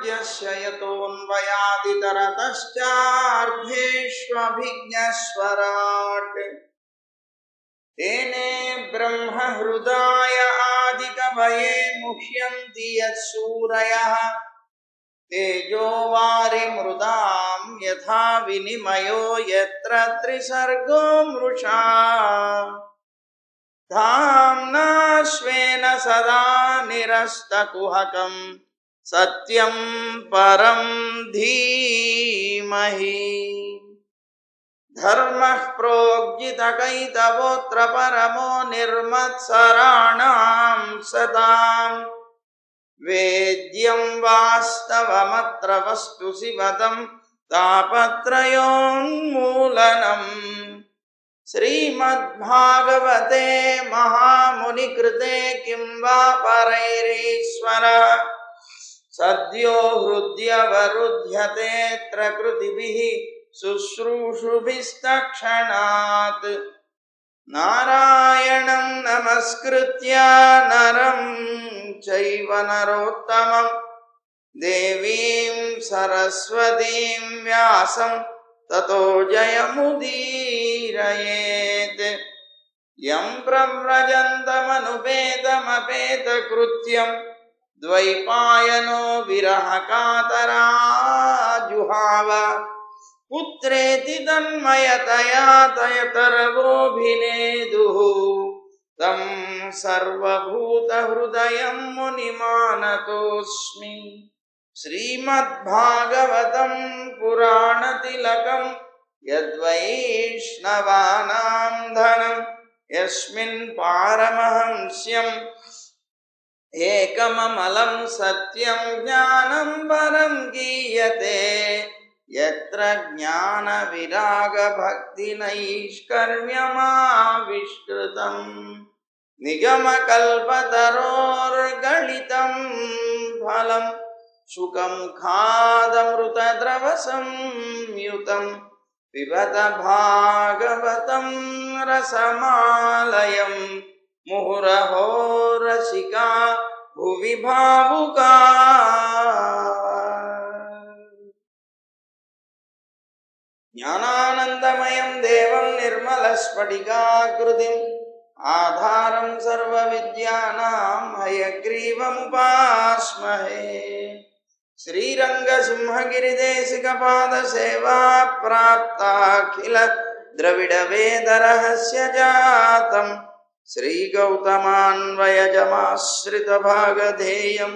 यस्य यतोऽन्वयादितरतश्चार्थेष्वभिज्ञस्वराट् तेने ब्रह्महृदाय आदिकवये मुह्यन्ति यत्सूरयः तेजो वारिमृदां यथा विनिमयो यत्र त्रिसर्गो मृषा धाम्ना स्वेन सदा निरस्तकुहकं सत्यं परं धीमहि धर्मः प्रोज्झितकैतवोऽत्र परमो निर्मत्सराणां सतां वेद्यं वास्तवमत्र वस्तु शिवदं तापत्रयोन्मूलनम् श्रीमद्भागवते महामुनिकृते किं वा परैरीश्वर सद्यो हृद्यवरुध्यतेऽत्र कृतिभिः शुश्रूषुभिस्तक्षणात् नारायणं नमस्कृत्य नरं चैव नरोत्तमं देवीं सरस्वतीं व्यासं ततो जयमुदीरयेत् यं प्रव्रजन्तमनुपेतमपेतकृत्यं द्वैपायनो विरहकातराजुहाव पुत्रेति तन्मयतया तयतरवोऽभिनेदुः तं सर्वभूतहृदयं मुनिमानतोऽस्मि श्रीमद्भागवतं पुराणतिलकं यद्वैष्णवानां धनं यस्मिन् पारमहंस्यम् एकममलं सत्यं ज्ञानं परं गीयते यत्र ज्ञानविरागभक्तिनैष्कर्म्यमाविष्कृतं निगमकल्पतरोर्गलितं फलं शुकमुखादमृतद्रवसंयुतं पिबत भागवतं रसमालयं मुहुरहो रसिका भुवि भावुका ज्ञानानन्दमयं देवं निर्मलस्फटिकाकृतिम् आधारं सर्वविद्यानां हयग्रीवमुपास्महे श्रीरङ्गसिंहगिरिदेशिकपादसेवा प्राप्ताखिल द्रविडवेदरहस्य जातं श्रीगौतमान्वयजमाश्रितभागधेयं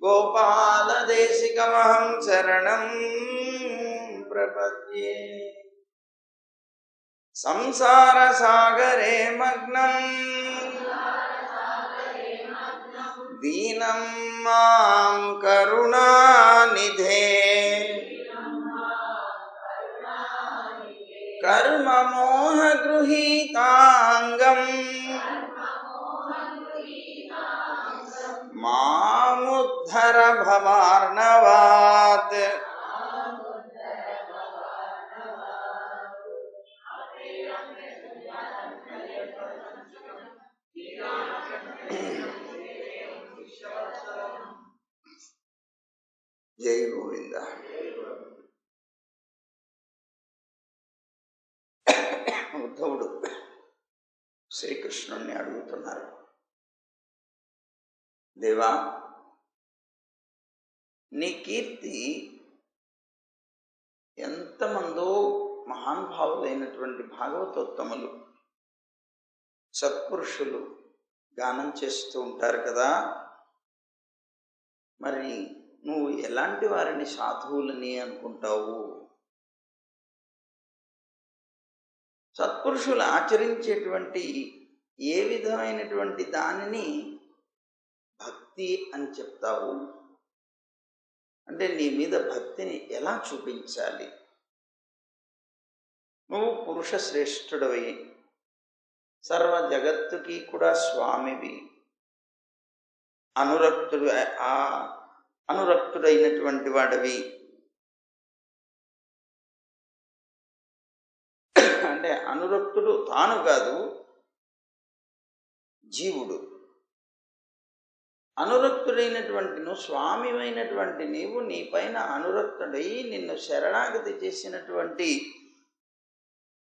गोपालदेशिकमहं शरणं प्रपद्ये संसारसागरे मग्नं दीनं मां करुणानिधे कर्ममोहगृहीताङ्गं मामुद्धर भवार्णवात् జై గోవింద. ఉద్ధవుడు శ్రీకృష్ణుణ్ణి అడుగుతున్నారు, దేవా, నీ కీర్తి ఎంతమందో మహానుభావులైనటువంటి భాగవతోత్తములు సత్పురుషులు గానం చేస్తూ ఉంటారు కదా, మరి నువ్వు ఎలాంటి వారిని సాధువులని అనుకుంటావు? సత్పురుషులు ఆచరించేటువంటి ఏ విధమైనటువంటి దానిని భక్తి అని చెప్తావు? అంటే నీ మీద భక్తిని ఎలా చూపించాలి? నువ్వు పురుష శ్రేష్ఠుడవి, సర్వ జగత్తుకి కూడా స్వామివి, అనురక్తుడైనటువంటి వాడివి. అంటే అనురక్తుడు తాను కాదు, జీవుడు. అనురక్తుడైనటువంటి నువ్వు, స్వామివైనటువంటి నీవు, నీ పైన అనురక్తుడై నిన్ను శరణాగతి చేసినటువంటి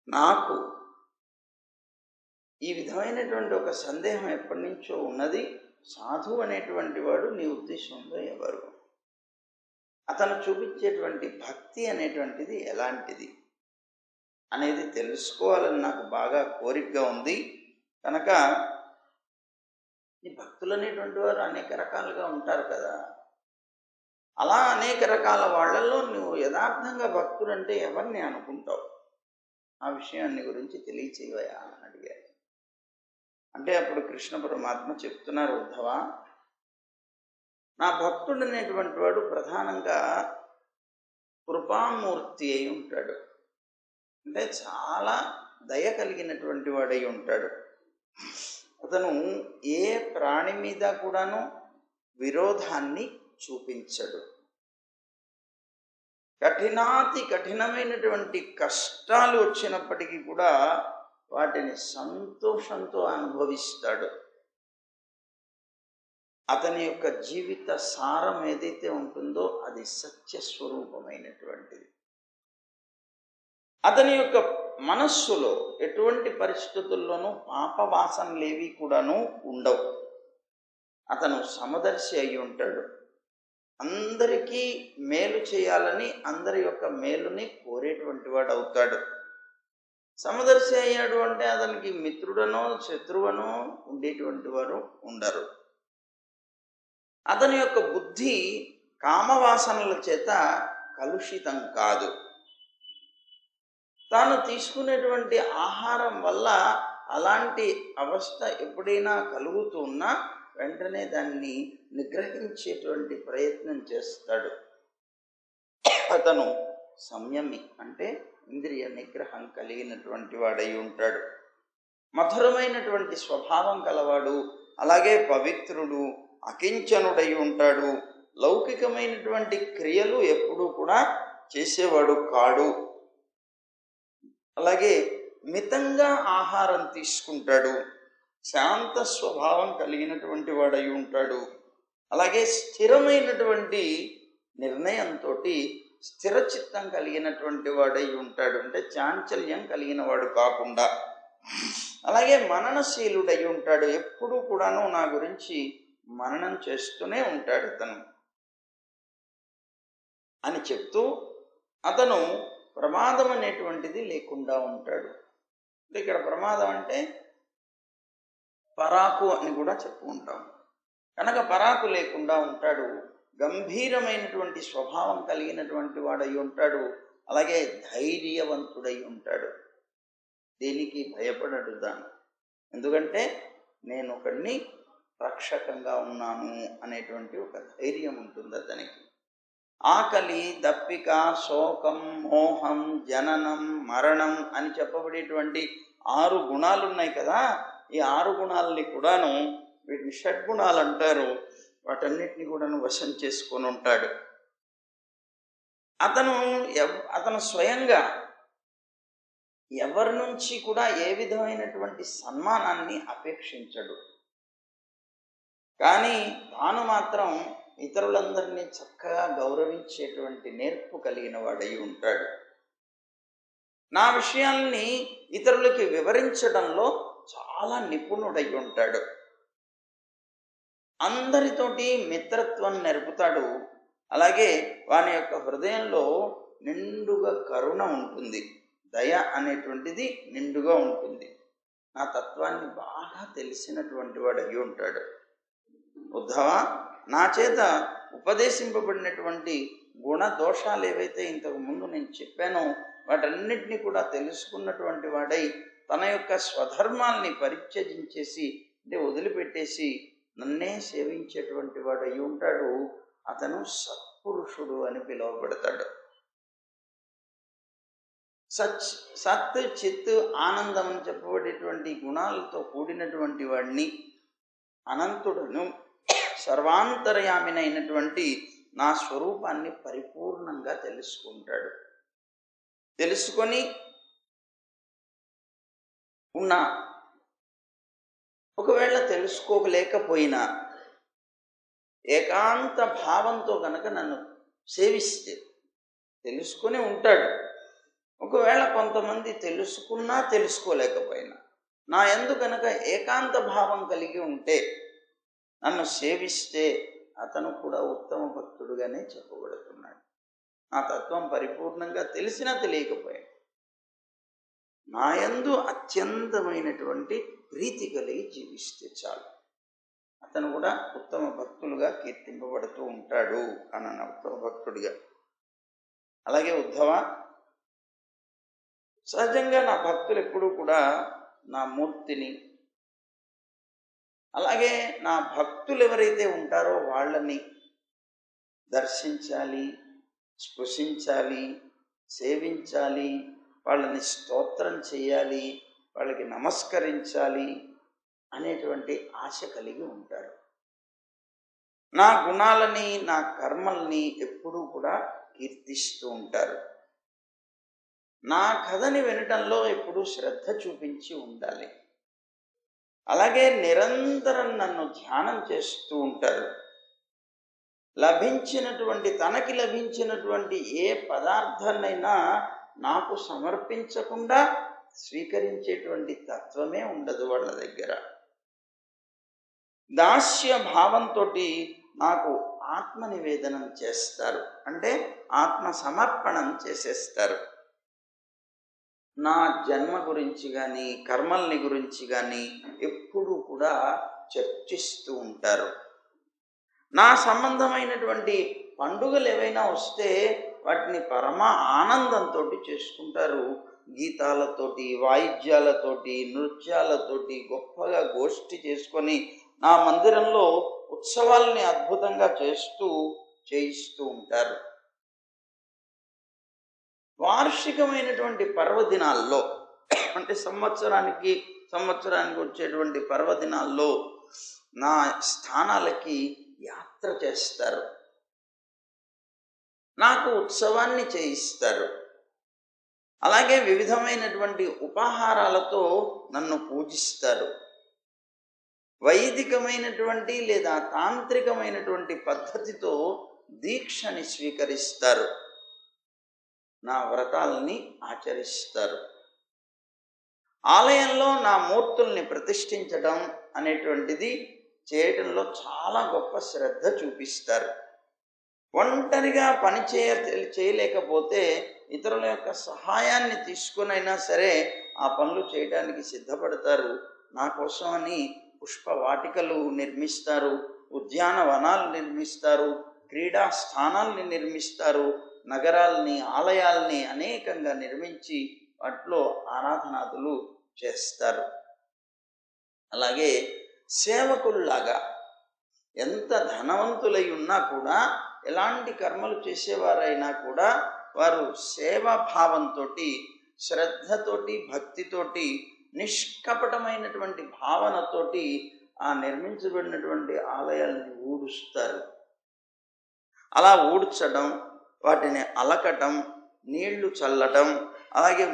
నాకు ఈ విధమైనటువంటి ఒక సందేహం ఎప్పటి నుంచో ఉన్నది. సాధువు అనేటువంటి వాడు నీ ఉద్దేశంలో ఎవరు? అతను చూపించేటువంటి భక్తి అనేటువంటిది ఎలాంటిది అనేది తెలుసుకోవాలని నాకు బాగా కోరికగా ఉంది. కనుక ఈ భక్తులు అనేటువంటి వారు అనేక రకాలుగా ఉంటారు కదా. అలా అనేక రకాల వాళ్ళల్లో నువ్వు యథార్థంగా భక్తులు అంటే ఎవరిని అనుకుంటావు? ఆ విషయాన్ని గురించి తెలియచేయవయా అని అడిగారు. అంటే అప్పుడు కృష్ణ పరమాత్మ చెప్తున్నారు, ఉద్ధవ, నా భక్తుడు అనేటువంటి వాడు ప్రధానంగా కృపామూర్తి అయి ఉంటాడు. అంటే చాలా దయ కలిగినటువంటి వాడై ఉంటాడు. అతను ఏ ప్రాణి మీద కూడాను విరోధాన్ని చూపించడు. కఠినాతి కఠినమైనటువంటి కష్టాలు వచ్చినప్పటికీ కూడా వాటిని సంతోషంతో అనుభవిస్తాడు. అతని యొక్క జీవిత సారం ఏదైతే ఉంటుందో అది సత్యస్వరూపమైనటువంటిది. అతని యొక్క మనస్సులో ఎటువంటి పరిస్థితుల్లోనూ పాపవాసనలేవి కూడాను ఉండవు. అతను సమదర్శి అయి ఉంటాడు. అందరికీ మేలు చేయాలని, అందరి యొక్క మేలుని కోరేటువంటి వాడు అవుతాడు. సమదర్శి అయ్యాడు అంటే అతనికి మిత్రుడనో శత్రువనో ఉండేటువంటి వారు ఉండరు. అతని యొక్క బుద్ధి కామవాసనల చేత కలుషితం కాదు. తాను తీసుకునేటువంటి ఆహారం వల్ల అలాంటి అవస్థ ఎప్పుడైనా కలుగుతున్నా వెంటనే దాన్ని నిగ్రహించేటువంటి ప్రయత్నం చేస్తాడు. అతను సంయమి అంటే ఇంద్రియ నిగ్రహం కలిగినటువంటి వాడై ఉంటాడు. మధురమైనటువంటి స్వభావం కలవాడు, అలాగే పవిత్రుడు, అకించనుడై ఉంటాడు. లౌకికమైనటువంటి క్రియలు ఎప్పుడూ కూడా చేసేవాడు కాడు. అలాగే మితంగా ఆహారం తీసుకుంటాడు. శాంత స్వభావం కలిగినటువంటి వాడై ఉంటాడు. అలాగే స్థిరమైనటువంటి నిర్ణయంతో స్థిరచిత్తం కలిగినటువంటి వాడై ఉంటాడు. అంటే చాంచల్యం కలిగిన వాడు కాకుండా. అలాగే మననశీలుడై ఉంటాడు. ఎప్పుడూ కూడాను నా గురించి మననం చేస్తూనే ఉంటాడు అతను అని చెప్తూ, అతను ప్రమాదం అనేటువంటిది లేకుండా ఉంటాడు. ఇక్కడ ప్రమాదం అంటే పరాకు అని కూడా చెప్పుకుంటాం. కనుక పరాకు లేకుండా ఉంటాడు. గంభీరమైనటువంటి స్వభావం కలిగినటువంటి వాడై ఉంటాడు. అలాగే ధైర్యవంతుడై ఉంటాడు. దేనికి భయపడడు దాన్ని. ఎందుకంటే నేను ఒకడిని రక్షకంగా ఉన్నాను అనేటువంటి ఒక ధైర్యం ఉంటుంది అతనికి. ఆకలి, దప్పిక, శోకం, మోహం, జననం, మరణం అని చెప్పబడేటువంటి 6 గుణాలు ఉన్నాయి కదా. ఈ 6 గుణాలని కూడాను వీటిని షడ్గుణాలు అంటారు. వాటన్నిటిని కూడాను వశం చేసుకొని ఉంటాడు. అతను స్వయంగా ఎవరి నుంచి కూడా ఏ విధమైనటువంటి సన్మానాన్ని అపేక్షించడు. కానీ తాను మాత్రం ఇతరులందరినీ చక్కగా గౌరవించేటువంటి నేర్పు కలిగిన వాడై ఉంటాడు. నా విషయాల్ని ఇతరులకి వివరించడంలో చాలా నిపుణుడై ఉంటాడు. అందరితోటి మిత్రత్వం నేర్పుతాడు. అలాగే వాని యొక్క హృదయంలో నిండుగా కరుణ ఉంటుంది. దయ అనేటువంటిది నిండుగా ఉంటుంది. నా తత్వాన్ని బాగా తెలిసినటువంటి వాడు అయి ఉంటాడు. ఉద్ధవ, నా చేత ఉపదేశింపబడినటువంటి గుణ దోషాలు ఏవైతే ఇంతకు ముందు నేను చెప్పానో వాటన్నిటినీ కూడా తెలుసుకున్నటువంటి వాడై తన యొక్క స్వధర్మాల్ని పరిత్యజించేసి అంటే వదిలిపెట్టేసి నన్నే సేవించేటువంటి వాడు అయి ఉంటాడు. అతను సత్పురుషుడు అని పిలువబడతాడు. సత్, చిత్, ఆనందం అని చెప్పబడేటువంటి గుణాలతో కూడినటువంటి వాడిని, అనంతుడను, సర్వాంతర్యామినైనటువంటి నా స్వరూపాన్ని పరిపూర్ణంగా తెలుసుకుంటాడు. తెలుసుకొని ఉన్నా ఒకవేళ తెలుసుకోలేకపోయినా ఏకాంత భావంతో కనుక నన్ను సేవిస్తే తెలుసుకొని ఉంటాడు. ఒకవేళ కొంతమంది తెలుసుకున్నా తెలుసుకోలేకపోయినా నా యందు కనుక ఏకాంత భావం కలిగి ఉంటే నన్ను సేవిస్తే అతను కూడా ఉత్తమ భక్తుడుగానే చెప్పబడుతున్నాడు. నా తత్వం పరిపూర్ణంగా తెలిసినా తెలియకపోయినా నా యందు అత్యంతమైనటువంటి ప్రీతి కలిగి జీవిస్తే చాలు, అతను కూడా ఉత్తమ భక్తులుగా కీర్తింపబడుతూ ఉంటాడు అన్న ఉత్తమ భక్తుడిగా. అలాగే ఉద్ధవ, సహజంగా నా భక్తులు ఎప్పుడూ కూడా నా మూర్తిని, అలాగే నా భక్తులు ఎవరైతే ఉంటారో వాళ్ళని దర్శించాలి, స్పృశించాలి, సేవించాలి, వాళ్ళని స్తోత్రం చేయాలి, వాళ్ళకి నమస్కరించాలి అనేటువంటి ఆశ కలిగి ఉంటారు. నా గుణాలని, నా కర్మల్ని ఎప్పుడూ కూడా కీర్తిస్తూ ఉంటారు. నా కథని వినటంలో ఎప్పుడూ శ్రద్ధ చూపించి ఉండాలి. అలాగే నిరంతరం నన్ను ధ్యానం చేస్తూ ఉంటారు. తనకి లభించినటువంటి ఏ పదార్థాన్నైనా నాకు సమర్పించకుండా స్వీకరించేటువంటి తత్వమే ఉండదు వాళ్ళ దగ్గర. దాస్య భావంతో నాకు ఆత్మ నివేదనం చేస్తారు, అంటే ఆత్మ సమర్పణం చేసేస్తారు. నా జన్మ గురించి కానీ కర్మల్ని గురించి కానీ ఎప్పుడూ కూడా చర్చిస్తూ ఉంటారు. నా సంబంధమైనటువంటి పండుగలు ఏవైనా వస్తే వాటిని పరమ ఆనందంతో చేసుకుంటారు. గీతాలతోటి, వాయిద్యాలతోటి, నృత్యాలతోటి గొప్పగా గోష్ఠి చేసుకొని నా మందిరంలో ఉత్సవాల్ని అద్భుతంగా చేయిస్తూ ఉంటారు. వార్షికమైనటువంటి పర్వదినాల్లో, అంటే సంవత్సరానికి వచ్చేటువంటి పర్వదినాల్లో నా స్థానాలకి యాత్ర చేస్తారు, నాకు ఉత్సవాన్ని చేయిస్తారు. అలాగే వివిధమైనటువంటి ఉపాహారాలతో నన్ను పూజిస్తారు. వైదికమైనటువంటి లేదా తాంత్రికమైనటువంటి పద్ధతితో దీక్షని స్వీకరిస్తారు, నా వ్రతాలని ఆచరిస్తారు. ఆలయంలో నా మూర్తుల్ని ప్రతిష్ఠించడం అనేటువంటిది చేయటంలో చాలా గొప్ప శ్రద్ధ చూపిస్తారు. ఒంటరిగా పని చేయలేకపోతే ఇతరుల యొక్క సహాయాన్ని తీసుకునైనా సరే ఆ పనులు చేయడానికి సిద్ధపడతారు. నా కోసమని పుష్పవాటికలు నిర్మిస్తారు, ఉద్యానవనాలు నిర్మిస్తారు, క్రీడా స్థానాల్ని నిర్మిస్తారు, నగరాల్ని, ఆలయాల్ని అనేకంగా నిర్మించి వాటిలో ఆరాధనాదులు చేస్తారు. అలాగే సేవకుల్లాగా ఎంత ధనవంతులై ఉన్నా కూడా, ఎలాంటి కర్మలు చేసేవారైనా కూడా వారు సేవాభావంతో, శ్రద్ధతోటి, భక్తితోటి, నిష్కపటమైనటువంటి భావనతోటి ఆ నిర్మించబడినటువంటి ఆలయాల్ని ఊడుస్తారు. అలా ఊడ్చడం, వాటిని అలకటం, నీళ్లు చల్లటం, అలాగే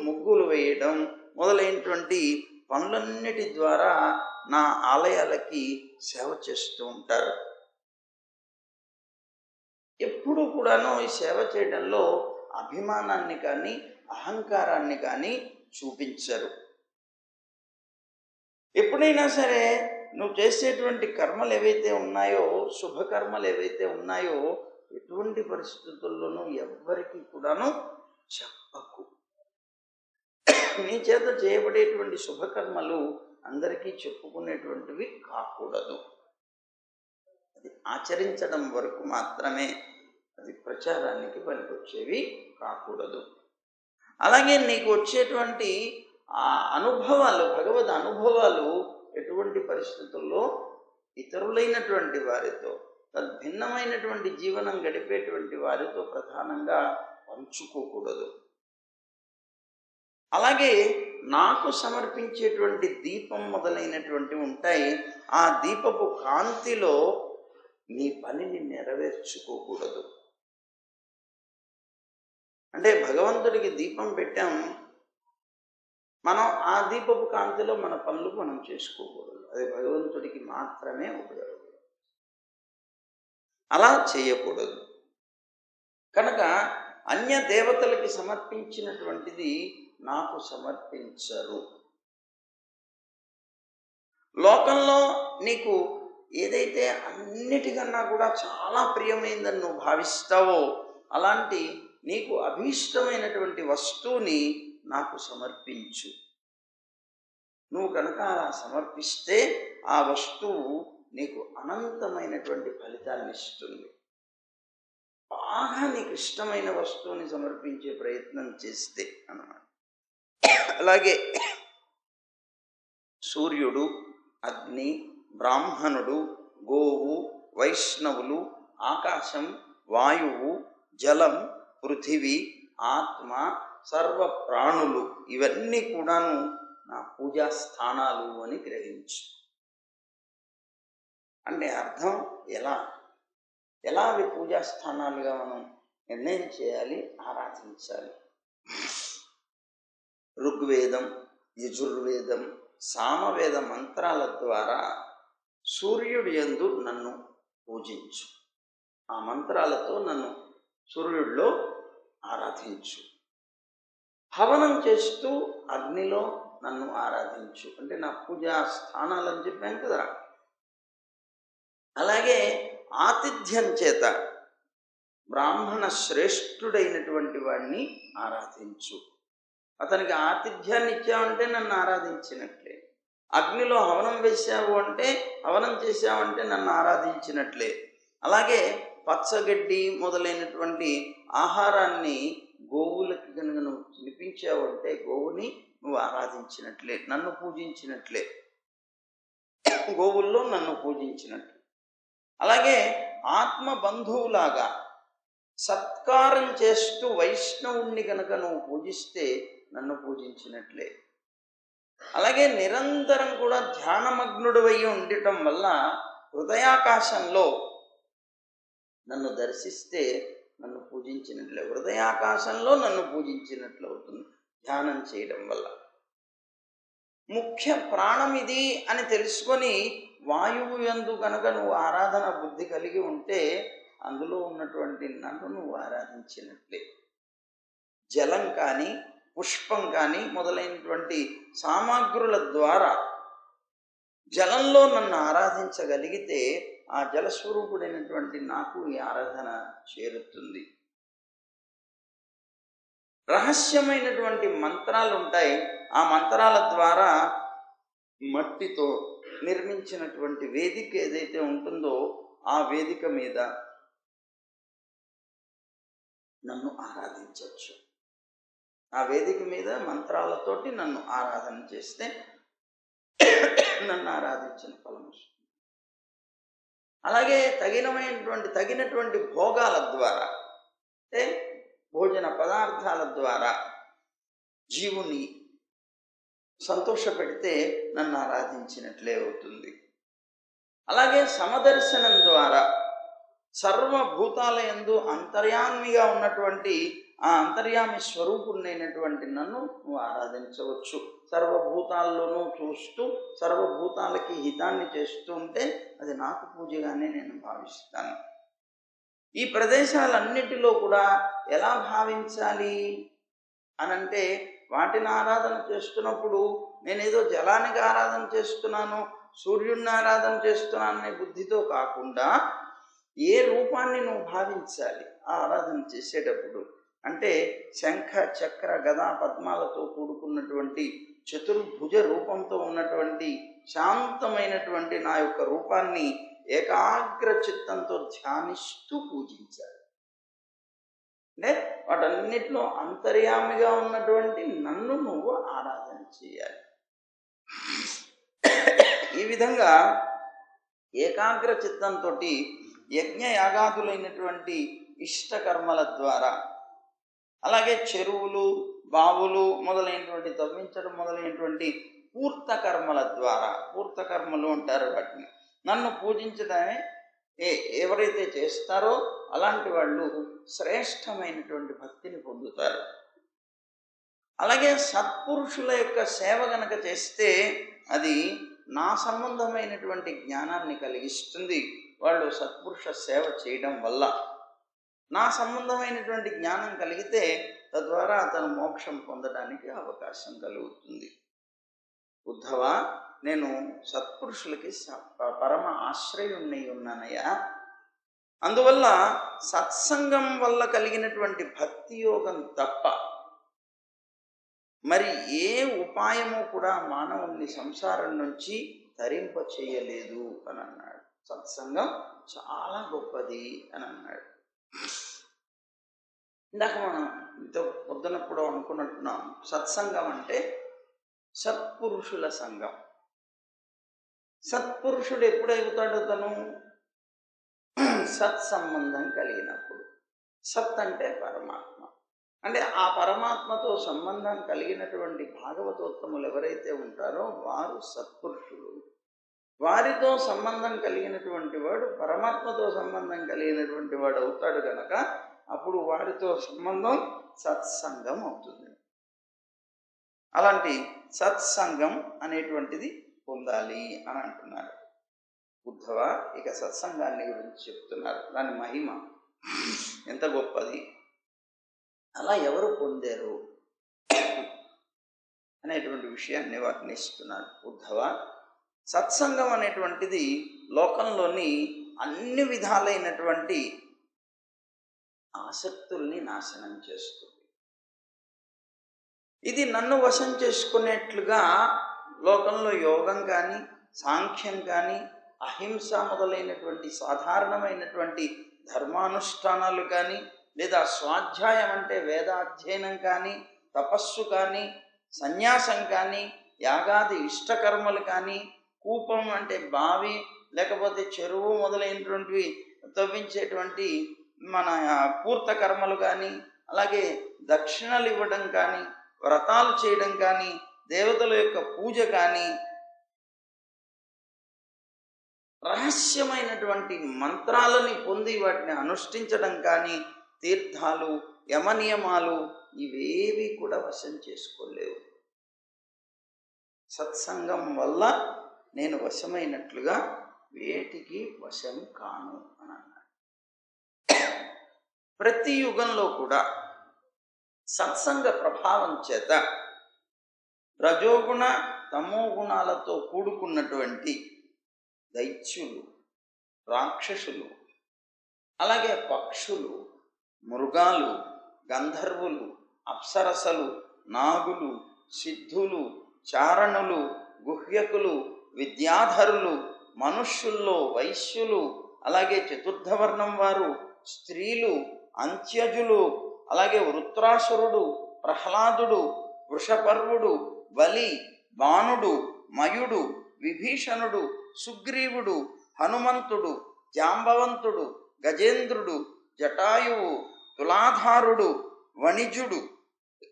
ముగ్గులు వేయడం మొదలైనటువంటి పనులన్నిటి ద్వారా నా ఆలయాలకి సేవ చేస్తూ ఉంటారు. ఎప్పుడూ కూడాను ఈ సేవ చేయడంలో అభిమానాన్ని కానీ అహంకారాన్ని కానీ చూపించరు. ఎప్పుడైనా సరే నువ్వు చేసేటువంటి కర్మలు ఏవైతే ఉన్నాయో, శుభకర్మలు ఏవైతే ఉన్నాయో, ఎటువంటి పరిస్థితుల్లోనూ ఎవ్వరికి కూడాను చెప్పకు. నీ చేత చేయబడేటువంటి శుభకర్మలు అందరికీ చెప్పుకునేటువంటివి కాకూడదు. అది ఆచరించడం వరకు మాత్రమే, అది ప్రచారానికి పనికొచ్చేవి కాకూడదు. అలాగే నీకు వచ్చేటువంటి ఆ అనుభవాలు, భగవద్ అనుభవాలు ఎటువంటి పరిస్థితుల్లో ఇతరులైనటువంటి వారితో, తద్భిన్నమైనటువంటి జీవనం గడిపేటువంటి వారితో ప్రధానంగా పంచుకోకూడదు. అలాగే నాకు సమర్పించేటువంటి దీపం మొదలైనటువంటివి ఉంటాయి, ఆ దీపపు కాంతిలో నీ పనిని నెరవేర్చుకోకూడదు. అంటే భగవంతుడికి దీపం పెట్టాం, మనం ఆ దీపపు కాంతిలో మన పనులు మనం చేసుకోకూడదు. అది భగవంతుడికి మాత్రమే ఉపయోగం. అలా చేయకూడదు. కనుక అన్య దేవతలకి సమర్పించినటువంటిది నాకు సమర్పించరు. లోకంలో నీకు ఏదైతే అన్నిటికన్నా కూడా చాలా ప్రియమైందని నువ్వు భావిస్తావో అలాంటి నీకు అభీష్టమైనటువంటి వస్తువుని నాకు సమర్పించు. నువ్వు కనుక అలా సమర్పిస్తే ఆ వస్తువు నీకు అనంతమైనటువంటి ఫలితాన్ని ఇస్తుంది. బాగా నీకు ఇష్టమైన వస్తువుని సమర్పించే ప్రయత్నం చేస్తే అన్నమాట. అలాగే సూర్యుడు, అగ్ని, బ్రాహ్మణుడు, గోవు, వైష్ణవులు, ఆకాశం, వాయువు, జలం, పృథివీ, ఆత్మ, సర్వ ప్రాణులు ఇవన్నీ కూడాను నా పూజా స్థానాలు అని గ్రహించు. అంటే అర్థం ఎలా అవి పూజా స్థానాలుగా మనం నిర్ణయం చేయాలి, ఆరాధించాలి. ఋగ్వేదం, యజుర్వేదం, సామవేద మంత్రాల ద్వారా సూర్యుడి యందు నన్ను పూజించు. ఆ మంత్రాలతో నన్ను సూర్యుడిలో ఆరాధించు. హవనం చేస్తూ అగ్నిలో నన్ను ఆరాధించు. అంటే నా పూజా స్థానాలని చెప్పాను కదా. అలాగే ఆతిథ్యం చేత బ్రాహ్మణ శ్రేష్ఠుడైనటువంటి వాడిని ఆరాధించు. అతనికి ఆతిథ్యాన్ని ఇచ్చావంటే నన్ను ఆరాధించినట్లే. అగ్నిలో హవనం వేసావు అంటే, హవనం చేసావంటే నన్ను ఆరాధించినట్లే. అలాగే పచ్చగడ్డి మొదలైనటువంటి ఆహారాన్ని గోవులకి కనుక నువ్వు తినిపించావు అంటే గోవుని నువ్వు ఆరాధించినట్లే, నన్ను పూజించినట్లే, గోవుల్లో నన్ను పూజించినట్లే. అలాగే ఆత్మ బంధువులాగా సత్కారం చేస్తూ వైష్ణవుణ్ణి కనుక నువ్వు పూజిస్తే నన్ను పూజించినట్లే. అలాగే నిరంతరం కూడా ధ్యానమగ్నుడు అయి ఉండటం వల్ల హృదయాకాశంలో నన్ను దర్శిస్తే నన్ను పూజించినట్లే. హృదయాకాశంలో నన్ను పూజించినట్లు అవుతుంది ధ్యానం చేయడం వల్ల. ముఖ్య ప్రాణం ఇది అని తెలుసుకొని వాయువు యందు కనుక నువ్వు ఆరాధన బుద్ధి కలిగి ఉంటే అందులో ఉన్నటువంటి నన్ను నువ్వు ఆరాధించినట్లే. జలం కానీ, పుష్పం కానీ మొదలైనటువంటి సామగ్రుల ద్వారా జలంలో నన్ను ఆరాధించగలిగితే ఆ జలస్వరూపుడైనటువంటి నాకు ఈ ఆరాధన చేరుతుంది. రహస్యమైనటువంటి మంత్రాలు ఉంటాయి. ఆ మంత్రాల ద్వారా మట్టితో నిర్మించినటువంటి వేదిక ఏదైతే ఉంటుందో ఆ వేదిక మీద నన్ను ఆరాధించవచ్చు. ఆ వేదిక మీద మంత్రాలతోటి నన్ను ఆరాధన చేస్తే నన్ను ఆరాధించిన ఫలం వస్తుంది. అలాగే తగినటువంటి భోగాల ద్వారా, అంటే భోజన పదార్థాల ద్వారా జీవుని సంతోషపెడితే నన్ను ఆరాధించినట్లే అవుతుంది. అలాగే సమదర్శనం ద్వారా సర్వభూతాల యందు అంతర్యామిగా ఉన్నటువంటి ఆ అంతర్యామి స్వరూపుణ్ణైనటువంటి నన్ను నువ్వు ఆరాధించవచ్చు. సర్వభూతాల్లోనూ చూస్తూ సర్వభూతాలకి హితాన్ని చేస్తూ ఉంటే అది నాకు పూజగానే నేను భావిస్తాను. ఈ ప్రదేశాలన్నిటిలో కూడా ఎలా భావించాలి అనంటే, వాటిని ఆరాధన చేస్తున్నప్పుడు నేనేదో జలానికి ఆరాధన చేస్తున్నాను, సూర్యుడిని ఆరాధన చేస్తున్నాను అనే బుద్ధితో కాకుండా ఏ రూపాన్ని నువ్వు భావించాలి ఆ ఆరాధన చేసేటప్పుడు అంటే శంఖ, చక్ర, గదా, పద్మాలతో కూడుకున్నటువంటి చతుర్భుజ రూపంతో ఉన్నటువంటి శాంతమైనటువంటి నా యొక్క రూపాన్ని ఏకాగ్ర చిత్తంతో ధ్యానిస్తూ పూజించాలి. అంటే వాటన్నిటిలో అంతర్యామిగా ఉన్నటువంటి నన్ను నువ్వు ఆరాధన చేయాలి. ఈ విధంగా ఏకాగ్ర చిత్తంతో యజ్ఞ యాగాదులైనటువంటి ఇష్టకర్మల ద్వారా, అలాగే చెరువులు, బావులు మొదలైనటువంటి తవ్వించడం మొదలైనటువంటి పూర్తకర్మల ద్వారా, పూర్తకర్మలు అంటారు వాటిని, నన్ను పూజించడమే ఎవరైతే చేస్తారో అలాంటి వాళ్ళు శ్రేష్టమైనటువంటి భక్తిని పొందుతారు. అలాగే సత్పురుషుల యొక్క సేవ గనక చేస్తే అది నా సంబంధమైనటువంటి జ్ఞానాన్ని కలిగిస్తుంది. వాళ్ళు సత్పురుష సేవ చేయడం వల్ల నా సంబంధమైనటువంటి జ్ఞానం కలిగితే తద్వారా అతను మోక్షం పొందడానికి అవకాశం కలుగుతుంది. ఉద్ధవ, నేను సత్పురుషులకి పరమ ఆశ్రయుణ్ణి ఉన్నానయ్యా. అందువల్ల సత్సంగం వల్ల కలిగినటువంటి భక్తి యోగం తప్ప మరి ఏ ఉపాయము కూడా మానవుణ్ణి సంసారం నుంచి తరింప చేయలేదు అని అన్నాడు. సత్సంగం చాలా గొప్పది అని అన్నాడు. ఇందాక మనం ఇంత పొద్దునప్పుడు అనుకున్నట్టున్నాం, సత్సంగం అంటే సత్పురుషుల సంఘం. సత్పురుషుడు ఎప్పుడవుతాడు? తను సత్సంబంధం కలిగినప్పుడు. సత్ అంటే పరమాత్మ, అంటే ఆ పరమాత్మతో సంబంధం కలిగినటువంటి భాగవతోత్తములు ఎవరైతే ఉంటారో వారు సత్పురుషులు. వారితో సంబంధం కలిగినటువంటి వాడు పరమాత్మతో సంబంధం కలిగినటువంటి వాడు అవుతాడు కనుక అప్పుడు వారితో సంబంధం సత్సంగం అవుతుంది. అలాంటి సత్సంగం అనేటువంటిది పొందాలి అని అంటున్నారు ఉద్ధవ. ఇక సత్సంగాన్ని గురించి చెప్తున్నారు, దాని మహిమ ఎంత గొప్పది, అలా ఎవరు పొందారు అనేటువంటి విషయాన్ని వర్ణిస్తున్నారు ఉద్ధవ. సత్సంగం అనేటువంటిది లోకంలోని అన్ని విధాలైనటువంటి ఆసక్తుల్ని నాశనం చేస్తుంది. ఇది నన్ను వశం చేసుకునేట్లుగా లోకంలో యోగం కానీ, సాంఖ్యం కానీ, అహింస మొదలైనటువంటి సాధారణమైనటువంటి ధర్మానుష్ఠానాలు కానీ, లేదా స్వాధ్యాయం అంటే వేదాధ్యయనం కానీ, తపస్సు కానీ, సన్యాసం కానీ, యాగాది ఇష్టకర్మలు కానీ, కూపం అంటే బావి లేకపోతే చెరువు మొదలైనటువంటివి తవ్వించేటువంటి మన పూర్త కర్మలు కానీ, అలాగే దక్షిణలు ఇవ్వడం కానీ, వ్రతాలు చేయడం కానీ, దేవతల యొక్క పూజ కానీ, రహస్యమైనటువంటి మంత్రాలని పొంది వాటిని అనుష్ఠించడం కానీ, తీర్థాలు, యమనియమాలు ఇవేవి కూడా వశం చేసుకోలేవు. సత్సంగం వల్ల నేను వశమైనట్లుగా వేటికి వశం కాను అని అన్నాడు. ప్రతి యుగంలో కూడా సత్సంగ ప్రభావం చేత రజోగుణ తమోగుణాలతో కూడుకున్నటువంటి దైత్యులు, రాక్షసులు, అలాగే పక్షులు, మృగాలు, గంధర్వులు, అప్సరసలు, నాగులు, సిద్ధులు, చారణులు, గుహ్యకులు, విద్యాధరులు, మనుష్యుల్లో వైశ్యులు, అలాగే చతుర్థవర్ణం వారు, స్త్రీలు, అంత్యజులు, అలాగే వృత్రాసురుడు, ప్రహ్లాదుడు, వృషపర్వుడు, బలి, బాణుడు, మయుడు, విభీషణుడు, సుగ్రీవుడు, హనుమంతుడు, జాంబవంతుడు, గజేంద్రుడు, జటాయువు, తులాధారుడు,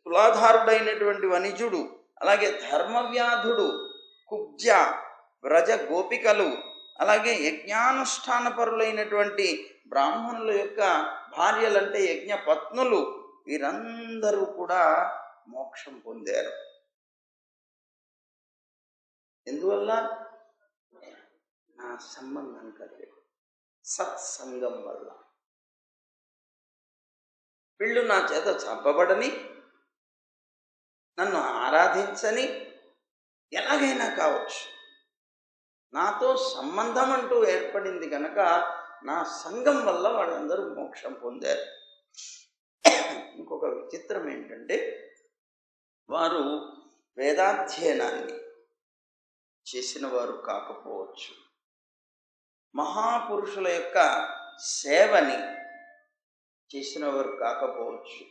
తులాధారుడైనటువంటి వణిజుడు, అలాగే ధర్మవ్యాధుడు, కుబ్జ, వ్రజ గోపికలు, అలాగే యజ్ఞానుష్ఠానపరులైనటువంటి బ్రాహ్మణుల యొక్క భార్యలంటే యజ్ఞ పత్నులు, వీరందరూ కూడా మోక్షం పొందారు. ఎందువల్ల? నా సంబంధం కలిగి సత్సంగం వల్ల. వీళ్ళు నా చేత చంపబడని, నన్ను ఆరాధించని, ఎలాగైనా కావచ్చు, నాతో సంబంధం అంటూ ఏర్పడింది కనుక నా సంఘం వల్ల వాళ్ళందరూ మోక్షం పొందారు. ఇంకొక విచిత్రం ఏంటంటే, వారు వేదాధ్యయనాన్ని చేసిన వారు కాకపోవచ్చు, మహాపురుషుల యొక్క సేవని చేసిన వారు కాకపోవచ్చు,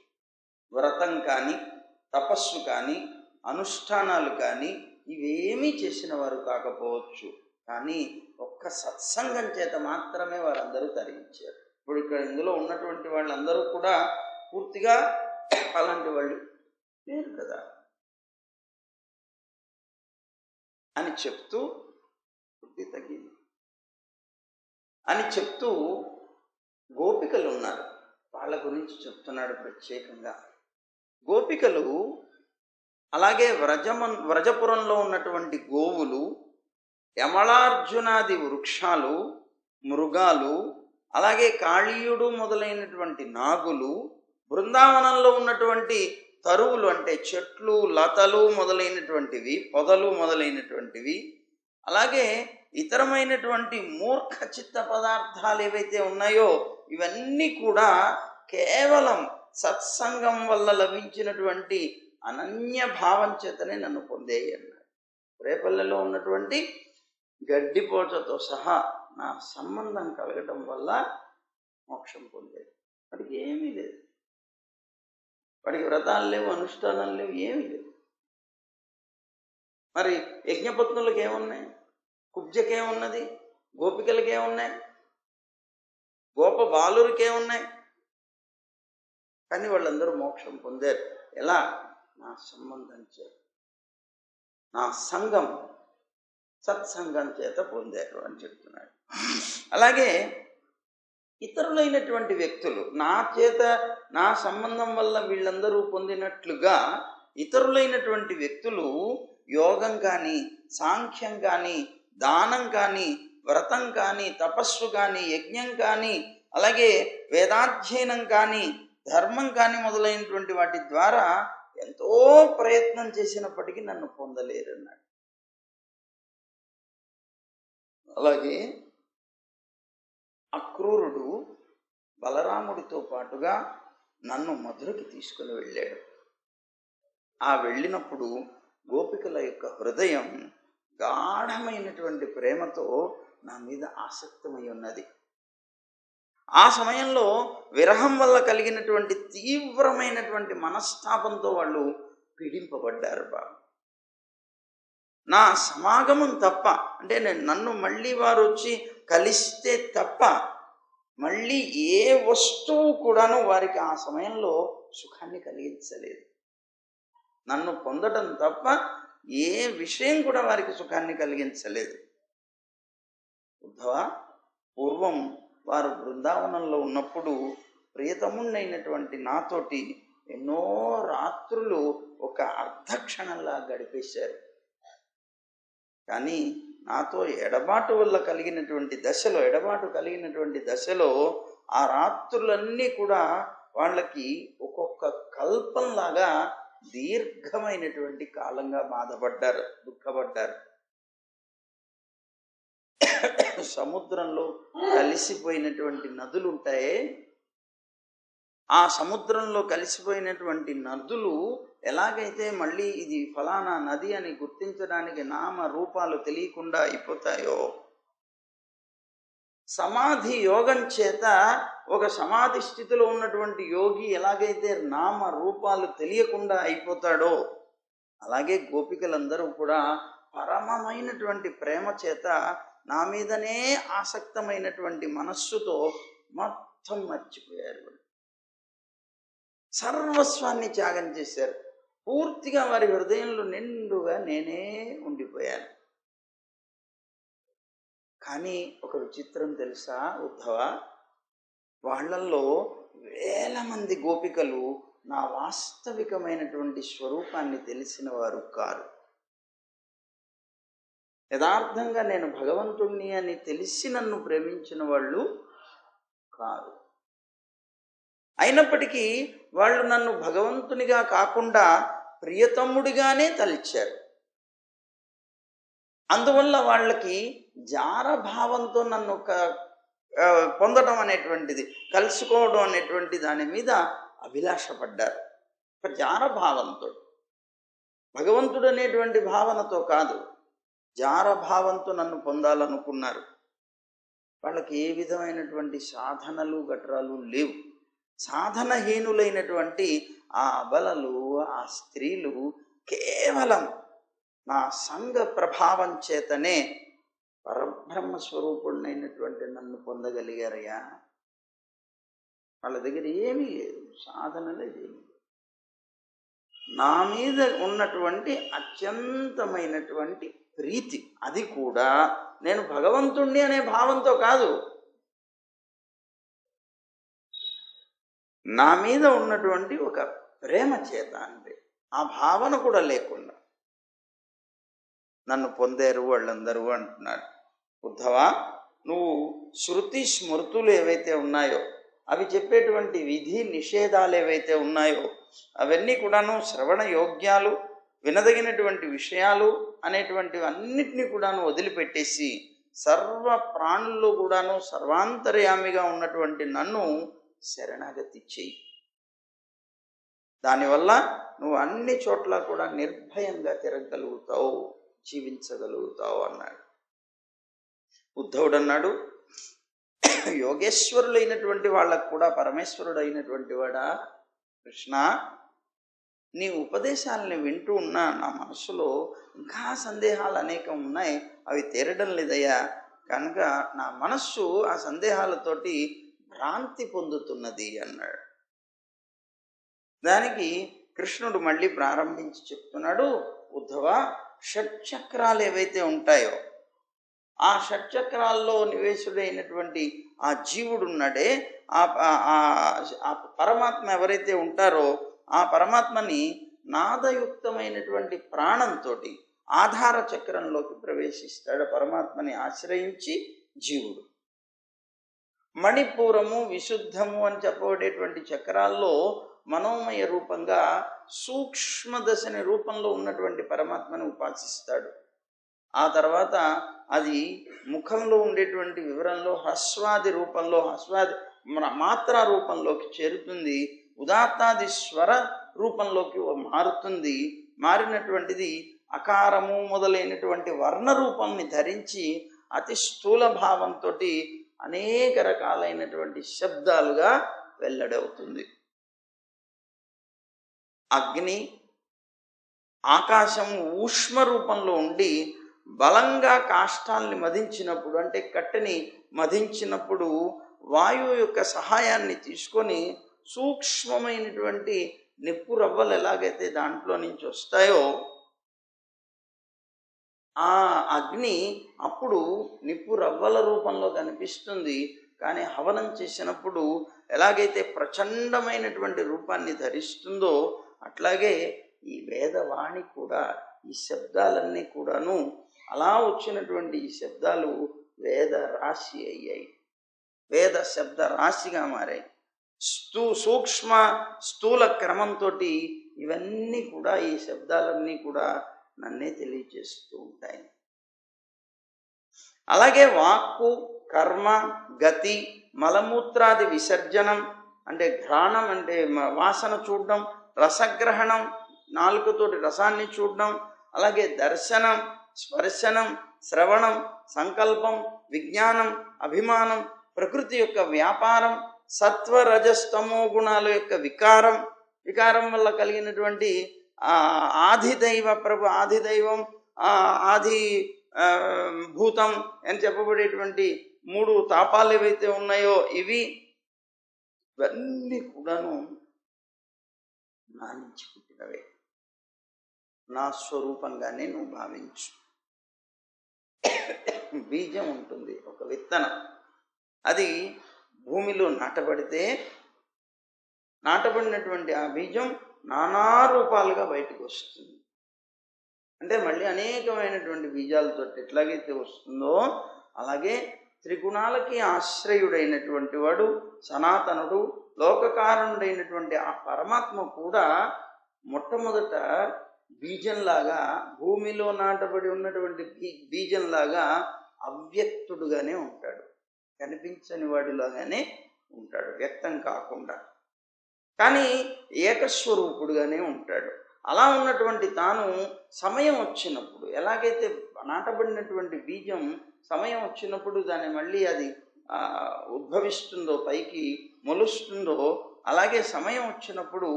వ్రతం కానీ, తపస్సు కానీ, అనుష్ఠానాలు కానీ ఇవేమీ చేసిన వారు కాకపోవచ్చు, కానీ ఒక్క సత్సంగం చేత మాత్రమే వారందరూ తరించారు. ఇప్పుడు ఇక్కడ ఇందులో ఉన్నటువంటి వాళ్ళందరూ కూడా పూర్తిగా అలాంటి వాళ్ళు లేరు కదా అని చెప్తూ, బుద్ధి తగ్గింది అని చెప్తూ గోపికలు ఉన్నారు, వాళ్ళ గురించి చెప్తున్నాడు ప్రత్యేకంగా. గోపికలు, అలాగే వ్రజపురంలో ఉన్నటువంటి గోవులు, యమళార్జునాది వృక్షాలు, మృగాలు, అలాగే కాళీయుడు మొదలైనటువంటి నాగులు, బృందావనంలో ఉన్నటువంటి తరువులు అంటే చెట్లు, లతలు మొదలైనటువంటివి, పొదలు మొదలైనటువంటివి, అలాగే ఇతరమైనటువంటి మూర్ఖ చిత్త పదార్థాలు ఏవైతే ఉన్నాయో ఇవన్నీ కూడా కేవలం సత్సంగం వల్ల లభించినటువంటి అనన్య భావం చేతనే నన్ను పొందేయి అన్నాడు. రేపల్లెలో ఉన్నటువంటి గడ్డిపోచతో సహా నా సంబంధం కలగటం వల్ల మోక్షం పొందేది. వాడికి ఏమీ లేదు, వాడికి వ్రతాలు లేవు, అనుష్ఠానాలు లేవు, ఏమీ లేవు. మరి యజ్ఞపత్నులకు ఏమున్నాయి? కుబ్జకేమున్నది? గోపికలకేమున్నాయి? గోప బాలురికేమున్నాయి? కానీ వాళ్ళందరూ మోక్షం పొందారు. ఎలా? నా సంబంధం చేత, నా సంఘం, సత్సంగం చేత పొందారు అని చెప్తున్నాడు. అలాగే ఇతరులైనటువంటి వ్యక్తులు నా చేత, నా సంబంధం వల్ల వీళ్ళందరూ పొందినట్లుగా ఇతరులైనటువంటి వ్యక్తులు యోగం కానీ, సాంఖ్యం కానీ, దానం కానీ, వ్రతం కానీ, తపస్సు కానీ, యజ్ఞం కానీ, అలాగే వేదాధ్యయనం కానీ, ధర్మం కానీ మొదలైనటువంటి వాటి ద్వారా ఎంతో ప్రయత్నం చేసినప్పటికీ నన్ను పొందలేరన్నాడు. అలాగే అక్రూరుడు బలరాముడితో పాటుగా నన్ను మధురకి తీసుకుని వెళ్ళాడు. ఆ వెళ్ళినప్పుడు గోపికల యొక్క హృదయం గాఢమైనటువంటి ప్రేమతో నా మీద ఆసక్తమై ఉన్నది. ఆ సమయంలో విరహం వల్ల కలిగినటువంటి తీవ్రమైనటువంటి మనస్తాపంతో వాళ్ళు పీడింపబడ్డారు. బాబు, నా సమాగమం తప్ప, అంటే నన్ను మళ్ళీ వారు వచ్చి కలిస్తే తప్ప మళ్ళీ ఏ వస్తువు కూడాను వారికి ఆ సమయంలో సుఖాన్ని కలిగించలేదు. నన్ను పొందడం తప్ప ఏ విషయం కూడా వారికి సుఖాన్ని కలిగించలేదు. ఉద్ధవ, పూర్వం వారు బృందావనంలో ఉన్నప్పుడు ప్రియతముణ్ణైనటువంటి నాతోటి ఎన్నో రాత్రులు ఒక అర్ధక్షణంలా గడిపేశారు. కానీ నాతో ఎడబాటు కలిగినటువంటి దశలో ఆ రాత్రులన్నీ కూడా వాళ్ళకి ఒక్కొక్క కల్పంలాగా దీర్ఘమైనటువంటి కాలంగా బాధపడ్డారు, దుఃఖపడ్డారు. సముద్రంలో కలిసిపోయినటువంటి నదులు ఉంటాయే, ఆ సముద్రంలో కలిసిపోయినటువంటి నదులు ఎలాగైతే మళ్ళీ ఇది ఫలానా నది అని గుర్తించడానికి నామ రూపాలు తెలియకుండా అయిపోతాయో, సమాధి యోగం చేత ఒక సమాధి స్థితిలో ఉన్నటువంటి యోగి ఎలాగైతే నామ రూపాలు తెలియకుండా అయిపోతాడో, అలాగే గోపికలందరూ కూడా పరమమైనటువంటి ప్రేమ చేత నా మీదనే ఆసక్తమైనటువంటి మనస్సుతో మొత్తం మర్చిపోయారు. సర్వస్వాన్ని త్యాగం చేశారు. పూర్తిగా వారి హృదయంలో నిండుగా నేనే ఉండిపోయాను. కానీ ఒక విచిత్రం తెలుసా ఉద్ధవ, వాళ్ళల్లో వేల మంది గోపికలు నా వాస్తవికమైనటువంటి స్వరూపాన్ని తెలిసిన వారు కారు. యథార్థంగా నేను భగవంతుణ్ణి అని తెలిసి నన్ను ప్రేమించిన వాళ్ళు కారు. అయినప్పటికీ వాళ్ళు నన్ను భగవంతునిగా కాకుండా ప్రియతమ్ముడిగానే తలిచారు. అందువల్ల వాళ్ళకి జారభావంతో నన్ను పొందడం అనేటువంటిది, కలుసుకోవడం అనేటువంటి దాని మీద అభిలాషపడ్డారు. ఒక జారభావంతో, భగవంతుడు అనేటువంటి భావనతో కాదు, జారభావంతో నన్ను పొందాలనుకున్నారు. వాళ్ళకి ఏ విధమైనటువంటి సాధనలు గట్రాలు లేవు. సాధనహీనులైనటువంటి ఆ అబలలు, ఆ స్త్రీలు కేవలం నా సంఘ ప్రభావం చేతనే పరబ్రహ్మ స్వరూపుడినైనటువంటి నన్ను పొందగలిగారయ్యా. వాళ్ళ దగ్గర ఏమీ లేదు, సాధనలే లేదు. నా మీద ఉన్నటువంటి అత్యంతమైనటువంటి ప్రీతి, అది కూడా నేను భగవంతుణ్ణి అనే భావంతో కాదు, నా మీద ఉన్నటువంటి ఒక ప్రేమ చేత, అంటే ఆ భావన కూడా లేకుండా నన్ను పొందారు వాళ్ళందరూ అంటున్నారు. ఉద్ధవ, నువ్వు శృతి స్మృతులు ఏవైతే ఉన్నాయో, అవి చెప్పేటువంటి విధి నిషేధాలు ఏవైతే ఉన్నాయో, అవన్నీ కూడాను శ్రవణ యోగ్యాలు, వినదగినటువంటి విషయాలు అనేటువంటివి అన్నిటినీ కూడాను వదిలిపెట్టేసి సర్వ ప్రాణుల్లో కూడాను సర్వాంతర్యామిగా ఉన్నటువంటి నన్ను శరణాగతి చెయ్యి. దానివల్ల నువ్వు అన్ని చోట్ల కూడా నిర్భయంగా తిరగగలుగుతావు, జీవించగలుగుతావు అన్నాడు. ఉద్ధవుడు అన్నాడు, యోగేశ్వరులైనటువంటి వాళ్ళకు కూడా పరమేశ్వరుడు అయినటువంటి వాడా కృష్ణ, నీ ఉపదేశాలని వింటూ ఉన్నా నా మనసులో ఇంకా సందేహాలు అనేకం ఉన్నాయి, అవి తీరడం లేదయ్యా. కనుక నా మనస్సు ఆ సందేహాలతోటి భ్రాంతి పొందుతున్నది అన్నాడు. దానికి కృష్ణుడు మళ్ళీ ప్రారంభించి చెప్తున్నాడు, ఉద్ధవ, షట్చక్రాలు ఏవైతే ఉంటాయో, ఆ షట్చక్రాల్లో నివేశుడైనటువంటి ఆ జీవుడు ఉన్నాడే, ఆ పరమాత్మ ఎవరైతే ఉంటారో ఆ పరమాత్మని నాదయుక్తమైనటువంటి ప్రాణంతో ఆధార చక్రంలోకి ప్రవేశిస్తాడు. పరమాత్మని ఆశ్రయించి జీవుడు మణిపూరము, విశుద్ధము అని చెప్పబడేటువంటి చక్రాల్లో మనోమయ రూపంగా సూక్ష్మదశని రూపంలో ఉన్నటువంటి పరమాత్మను ఉపాసిస్తాడు. ఆ తర్వాత అది ముఖంలో ఉండేటువంటి వివరంలో హ్రస్వాది రూపంలో, హ్రస్వాది మాత్రా రూపంలోకి చేరుతుంది. ఉదాత్తాది స్వర రూపంలోకి మారుతుంది. మారినటువంటిది అకారము మొదలైనటువంటి వర్ణ రూపాన్ని ధరించి అతి స్థూల భావంతో అనేక రకాలైనటువంటి శబ్దాలుగా వెల్లడవుతుంది. అగ్ని, ఆకాశం ఊష్మ రూపంలో ఉండి బలంగా కాష్టాల్ని మదించినప్పుడు, అంటే కట్టెని మదించినప్పుడు వాయువు యొక్క సహాయాన్ని తీసుకొని సూక్ష్మమైనటువంటి నిప్పు రవ్వలు ఎలాగైతే దాంట్లో నుంచి వస్తాయో, ఆ అగ్ని అప్పుడు నిప్పు రవ్వల రూపంలో కనిపిస్తుంది. కానీ హవనం చేసినప్పుడు ఎలాగైతే ప్రచండమైనటువంటి రూపాన్ని ధరిస్తుందో, అట్లాగే ఈ వేదవాణి కూడా, ఈ శబ్దాలన్నీ కూడాను అలా వచ్చినటువంటి ఈ శబ్దాలు వేద రాశి అయ్యాయి, వేద శబ్ద రాశిగా మారాయి. సూక్ష్మ స్థూల క్రమంతో ఇవన్నీ కూడా, ఈ శబ్దాలన్నీ కూడా నన్నే తెలియజేస్తూ ఉంటాయి. అలాగే వాక్కు, కర్మ, గతి, మలమూత్రాది విసర్జనం అంటే ఘ్రాణం అంటే వాసన చూడడం, రసగ్రహణం నాలుకతోటి రసాన్ని చూడడం, అలాగే దర్శనం, స్పర్శనం, శ్రవణం, సంకల్పం, విజ్ఞానం, అభిమానం, ప్రకృతి యొక్క వ్యాపారం, సత్వ రజస్తమో గుణాల యొక్క వికారం వల్ల కలిగినటువంటి ఆదిదైవ ప్రభు, ఆదిదైవం, ఆది భూతం అని చెప్పబడేటువంటి మూడు తాపాలు ఏవైతే ఉన్నాయో ఇవన్నీ కూడాను నా నుంచి పుట్టినవే. నా స్వరూపంగానే నువ్వు భావించు. బీజం ఉంటుంది, ఒక విత్తనం, అది భూమిలో నాటబడినటువంటి ఆ బీజం నానా రూపాలుగా బయటకు వస్తుంది. అంటే మళ్ళీ అనేకమైనటువంటి బీజాలతో ఎట్లాగైతే వస్తుందో, అలాగే త్రిగుణాలకి ఆశ్రయుడైనటువంటి వాడు, సనాతనుడు, లోకకారణుడైనటువంటి ఆ పరమాత్మ కూడా మొట్టమొదట బీజంలాగా, భూమిలో నాటబడి ఉన్నటువంటి బీజంలాగా అవ్యక్తుడుగానే ఉంటాడు, కనిపించని వాడిలాగానే ఉంటాడు, వ్యక్తం కాకుండా. కానీ ఏకస్వరూపుడుగానే ఉంటాడు. అలా ఉన్నటువంటి తాను సమయం వచ్చినప్పుడు, ఎలాగైతే నాటబడినటువంటి బీజం సమయం వచ్చినప్పుడు దాన్ని మళ్ళీ అది ఉద్భవిస్తుందో, పైకి మొలుస్తుందో, అలాగే సమయం వచ్చినప్పుడు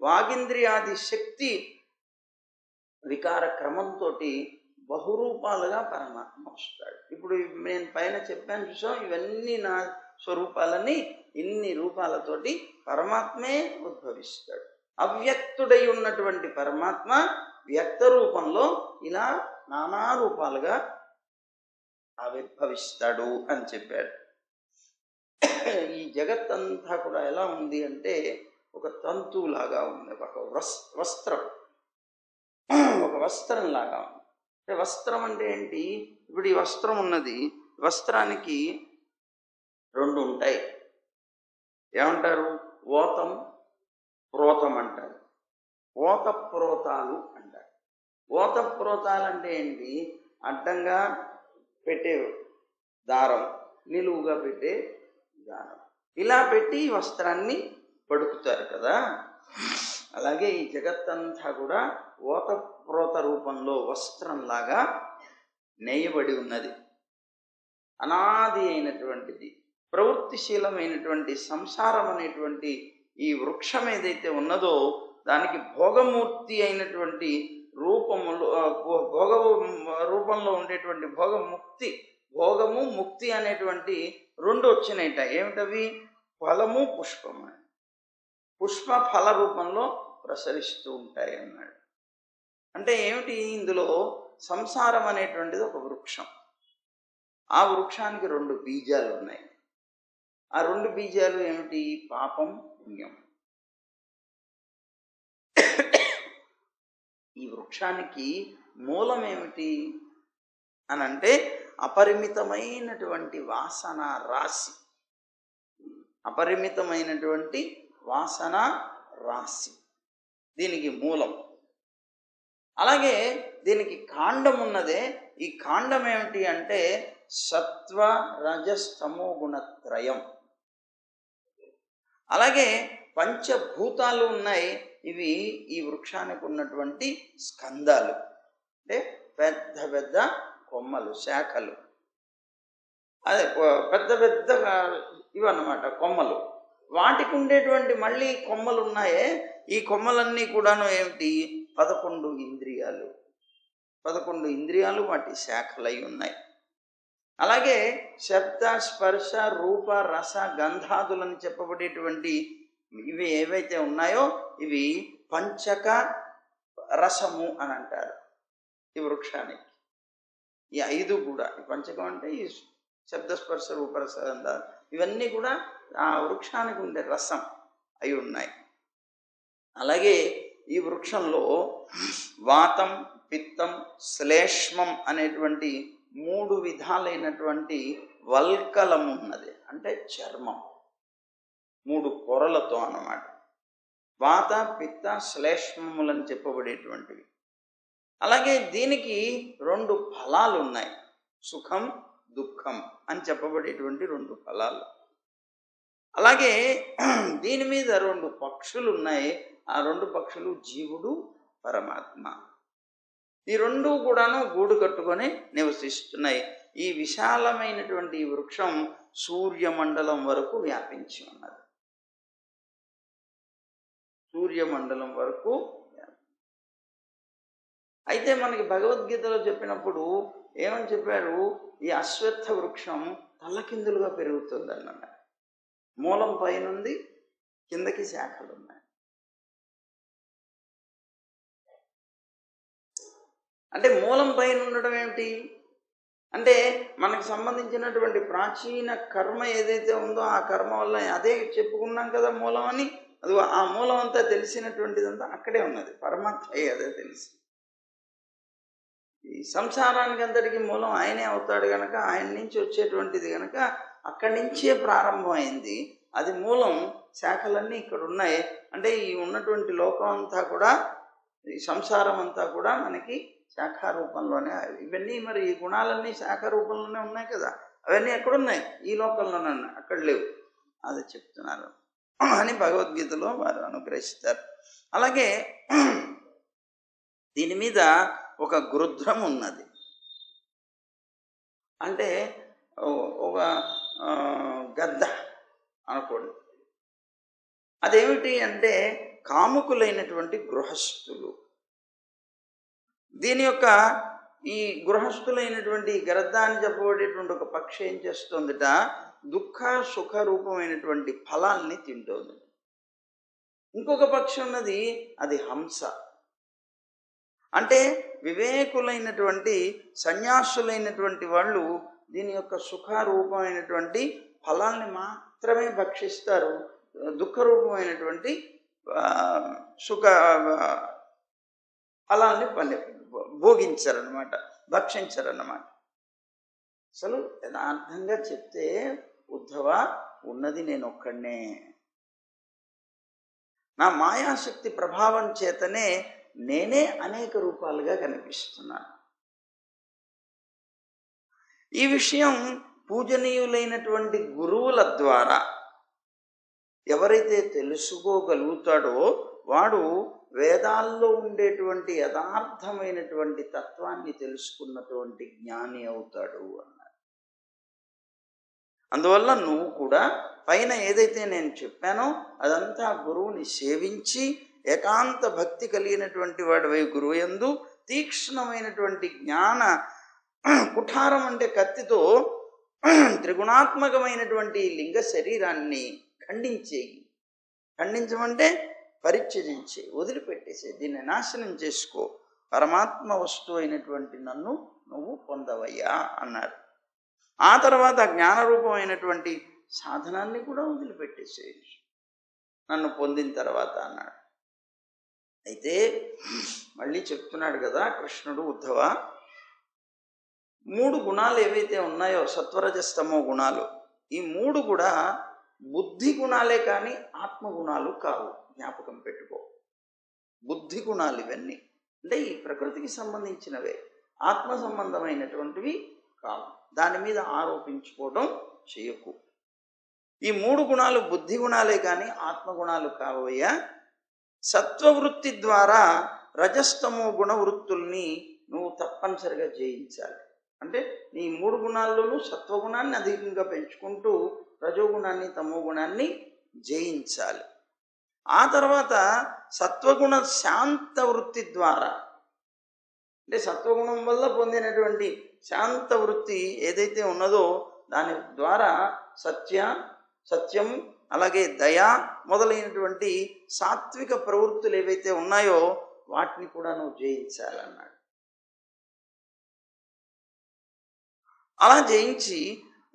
వాగింద్రియాది శక్తి వికార క్రమంతో బహురూపాలుగా పరమాత్మ వస్తాడు. ఇప్పుడు నేను పైన చెప్పాను చూసాం, ఇవన్నీ నా స్వరూపాలని, ఇన్ని రూపాలతోటి పరమాత్మే ఉద్భవిస్తాడు. అవ్యక్తుడై ఉన్నటువంటి పరమాత్మ వ్యక్త రూపంలో ఇలా నానా రూపాలుగా ఆవిర్భవిస్తాడు అని చెప్పాడు. ఈ జగత్తంతా కూడా ఎలా ఉంది అంటే ఒక తంతువులాగా ఉంది, ఒక వస్త్రం, ఒక వస్త్రం లాగా ఉంది. అంటే వస్త్రం అంటే ఏంటి? ఇప్పుడు ఈ వస్త్రం ఉన్నది, వస్త్రానికి రెండు ఉంటాయి. ఏమంటారు? ఓతం, ప్రోతం అంటారు. ఓత ప్రోతాలు అంటారు. ఓత ప్రోతాలు అంటే ఏంటి? అడ్డంగా పెట్టే దారం, నిలువుగా పెట్టే దారం, ఇలా పెట్టి వస్త్రాన్ని పడుకుతారు కదా. అలాగే ఈ జగత్తంతా కూడా ఓతప్రోత రూపంలో వస్త్రంలాగా నేయబడి ఉన్నది. అనాది అయినటువంటిది, ప్రవృత్తిశీలమైనటువంటి సంసారం అనేటువంటి ఈ వృక్షం ఏదైతే ఉన్నదో దానికి భోగమూర్తి అయినటువంటి భోగ రూపంలో ఉండేటువంటి భోగముక్తి, భోగము ముక్తి అనేటువంటి రెండు వచ్చినాయిట. ఏమిటవి? ఫలము, పుష్పము. పుష్ప ఫల రూపంలో ప్రసరిస్తూ ఉంటాయి అన్నాడు. అంటే ఏమిటి? ఇందులో సంసారం అనేటువంటిది ఒక వృక్షం. ఆ వృక్షానికి రెండు బీజాలు ఉన్నాయి. ఆ రెండు బీజాలు ఏమిటి? పాపం, పుణ్యం. ఈ వృక్షానికి మూలం ఏమిటి అని అంటే అపరిమితమైనటువంటి వాసన రాశి. అపరిమితమైనటువంటి వాసన రాశి దీనికి మూలం. అలాగే దీనికి కాండం ఉన్నదే. ఈ కాండం ఏమిటి అంటే సత్వ రజస్తమో గుణత్రయం. అలాగే పంచభూతాలు ఉన్నాయి. ఇవి ఈ వృక్షానికి ఉన్నటువంటి స్కందాలు, అంటే పెద్ద పెద్ద కొమ్మలు, శాఖలు. అదే పెద్ద పెద్ద ఇవన్నమాట కొమ్మలు. వాటికి ఉండేటువంటి మళ్ళీ కొమ్మలు ఉన్నాయే, ఈ కొమ్మలన్నీ కూడాను ఏమిటి? 11 ఇంద్రియాలు. 11 ఇంద్రియాలు వాటి శాఖలై ఉన్నాయి. అలాగే శబ్ద, స్పర్శ, రూప, రస, గంధాదులని చెప్పబడేటువంటి ఇవి ఏవైతే ఉన్నాయో ఇవి పంచక రసము అని అంటారు ఈ వృక్షానికి. ఈ 5 కూడా, ఈ పంచకం అంటే ఈ శబ్ద, స్పర్శ, రూప, రస, గంధాలు, ఇవన్నీ కూడా ఆ వృక్షానికి ఉండే రసం అయి ఉన్నాయి. అలాగే ఈ వృక్షంలో వాతం, పిత్తం, శ్లేష్మం అనేటువంటి 3 విధాలైనటువంటి వల్కలం ఉన్నది. అంటే చర్మం 3 పొరలతో అన్నమాట. వాత, పిత్త, శ్లేష్మములని చెప్పబడేటువంటివి. అలాగే దీనికి 2 ఫలాలు ఉన్నాయి. సుఖం, దుఃఖం అని చెప్పబడేటువంటి 2 ఫలాలు. అలాగే దీని మీద 2 పక్షులు ఉన్నాయి. ఆ 2 పక్షులు జీవుడు, పరమాత్మ. ఈ 2 కూడాను గూడు కట్టుకొని నివసిస్తున్నాయి. ఈ విశాలమైనటువంటి ఈ వృక్షం సూర్యమండలం వరకు వ్యాపించి ఉన్నది. సూర్యమండలం వరకు. అయితే మనకి భగవద్గీతలో చెప్పినప్పుడు ఏమని చెప్పారు? ఈ అశ్వత్థ వృక్షం తల్లకిందులుగా పెరుగుతుంది అన్నమాట. మూలం పైనుంది, కిందకి శాఖలు ఉన్నాయి. అంటే మూలం పైన ఉండడం ఏమిటి అంటే మనకు సంబంధించినటువంటి ప్రాచీన కర్మ ఏదైతే ఉందో ఆ కర్మ వల్ల అదే చెప్పుకున్నాం కదా మూలం అని. అది ఆ మూలం అంతా తెలిసినటువంటిదంతా అక్కడే ఉన్నది. పరమాత్మ అదే తెలిసి ఈ సంసారానికి అంతటికి మూలం ఆయనే అవుతాడు కనుక ఆయన నుంచి వచ్చేటువంటిది కనుక అక్కడి నుంచే ప్రారంభమైంది. అది మూలం. శాఖలన్నీ ఇక్కడ ఉన్నాయి. అంటే ఈ ఉన్నటువంటి లోకం అంతా కూడా, ఈ సంసారం అంతా కూడా మనకి శాఖా రూపంలోనే. ఇవన్నీ మరి ఈ గుణాలన్నీ శాఖ రూపంలోనే ఉన్నాయి కదా. అవన్నీ ఎక్కడున్నాయి? ఈ లోకంలోనే ఉన్నాయి, అక్కడ లేవు. అది చెప్తున్నారు అని భగవద్గీతలో వారు అనుగ్రహిస్తారు. అలాగే దీని మీద ఒక గృధ్రం ఉన్నది. అంటే ఒక గద్ద అనుకోండి. అదేమిటి అంటే కాముకులైనటువంటి గృహస్థులు. దీని యొక్క ఈ గృహస్థులైనటువంటి గ్రద్ద అని చెప్పబడేటువంటి ఒక పక్షి ఏం చేస్తుందిట? దుఃఖ సుఖ రూపమైనటువంటి ఫలాల్ని తింటోంది. ఇంకొక పక్షి ఉన్నది, అది హంస. అంటే వివేకులైనటువంటి సన్యాసులైనటువంటి వాళ్ళు దీని యొక్క సుఖరూపమైనటువంటి ఫలాల్ని మాత్రమే భక్షిస్తారు. దుఃఖరూపమైనటువంటి సుఖ ఫలాల్ని భోగించరన్నమాట, భక్షించరన్నమాట. అసలు యథార్థంగా చెప్తే ఉద్ధవ ఉన్నది నేను ఒక్కడనే. నా మాయాశక్తి ప్రభావం చేతనే నేనే అనేక రూపాలుగా కనిపిస్తున్నాను. ఈ విషయం పూజనీయులైనటువంటి గురువుల ద్వారా ఎవరైతే తెలుసుకోగలుగుతాడో వాడు వేదాల్లో ఉండేటువంటి యథార్థమైనటువంటి తత్వాన్ని తెలుసుకున్నటువంటి జ్ఞాని అవుతాడు అన్నారు. అందువల్ల నువ్వు కూడా పైన ఏదైతే నేను చెప్పానో అదంతా గురువుని సేవించి ఏకాంత భక్తి కలిగినటువంటి వాడివై గురువు యందు తీక్ష్ణమైనటువంటి జ్ఞాన కుఠారం అంటే కత్తితో త్రిగుణాత్మకమైనటువంటి లింగ శరీరాన్ని ఖండించమంటే పరిత్యజించే, వదిలిపెట్టేసే, దీన్ని నాశనం చేసుకో, పరమాత్మ వస్తువు అయినటువంటి నన్ను నువ్వు పొందవయ్యా అన్నాడు. ఆ తర్వాత జ్ఞానరూపమైనటువంటి సాధనాన్ని కూడా వదిలిపెట్టేసే నన్ను పొందిన తర్వాత అన్నాడు. అయితే మళ్ళీ చెప్తున్నాడు కదా కృష్ణుడు, ఉద్ధవ 3 గుణాలు ఏవైతే ఉన్నాయో సత్వరజస్తమో గుణాలు, ఈ 3 కూడా బుద్ధి గుణాలే కానీ ఆత్మగుణాలు కావు. జ్ఞాపకం పెట్టుకో. బుద్ధి గుణాలు ఇవన్నీ అంటే ఈ ప్రకృతికి సంబంధించినవే, ఆత్మ సంబంధమైనటువంటివి కావు. దాని మీద ఆరోపించుకోవడం చేయకు. ఈ 3 గుణాలు బుద్ధి గుణాలే కానీ ఆత్మగుణాలు కావయ్యా. సత్వవృత్తి ద్వారా రజస్తమో గుణ వృత్తుల్ని నువ్వు తప్పనిసరిగా జయించాలి. అంటే నీ 3 గుణాల్లోనూ సత్వగుణాన్ని అధికంగా పెంచుకుంటూ రజోగుణాన్ని తమో గుణాన్ని జయించాలి. ఆ తర్వాత సత్వగుణ శాంత వృత్తి ద్వారా అంటే సత్వగుణం వల్ల పొందినటువంటి శాంత వృత్తి ఏదైతే ఉన్నదో దాని ద్వారా సత్యం అలాగే దయ మొదలైనటువంటి సాత్విక ప్రవృత్తులు ఏవైతే ఉన్నాయో వాటిని కూడా నువ్వు జయించాలన్నాడు. అలా జయించి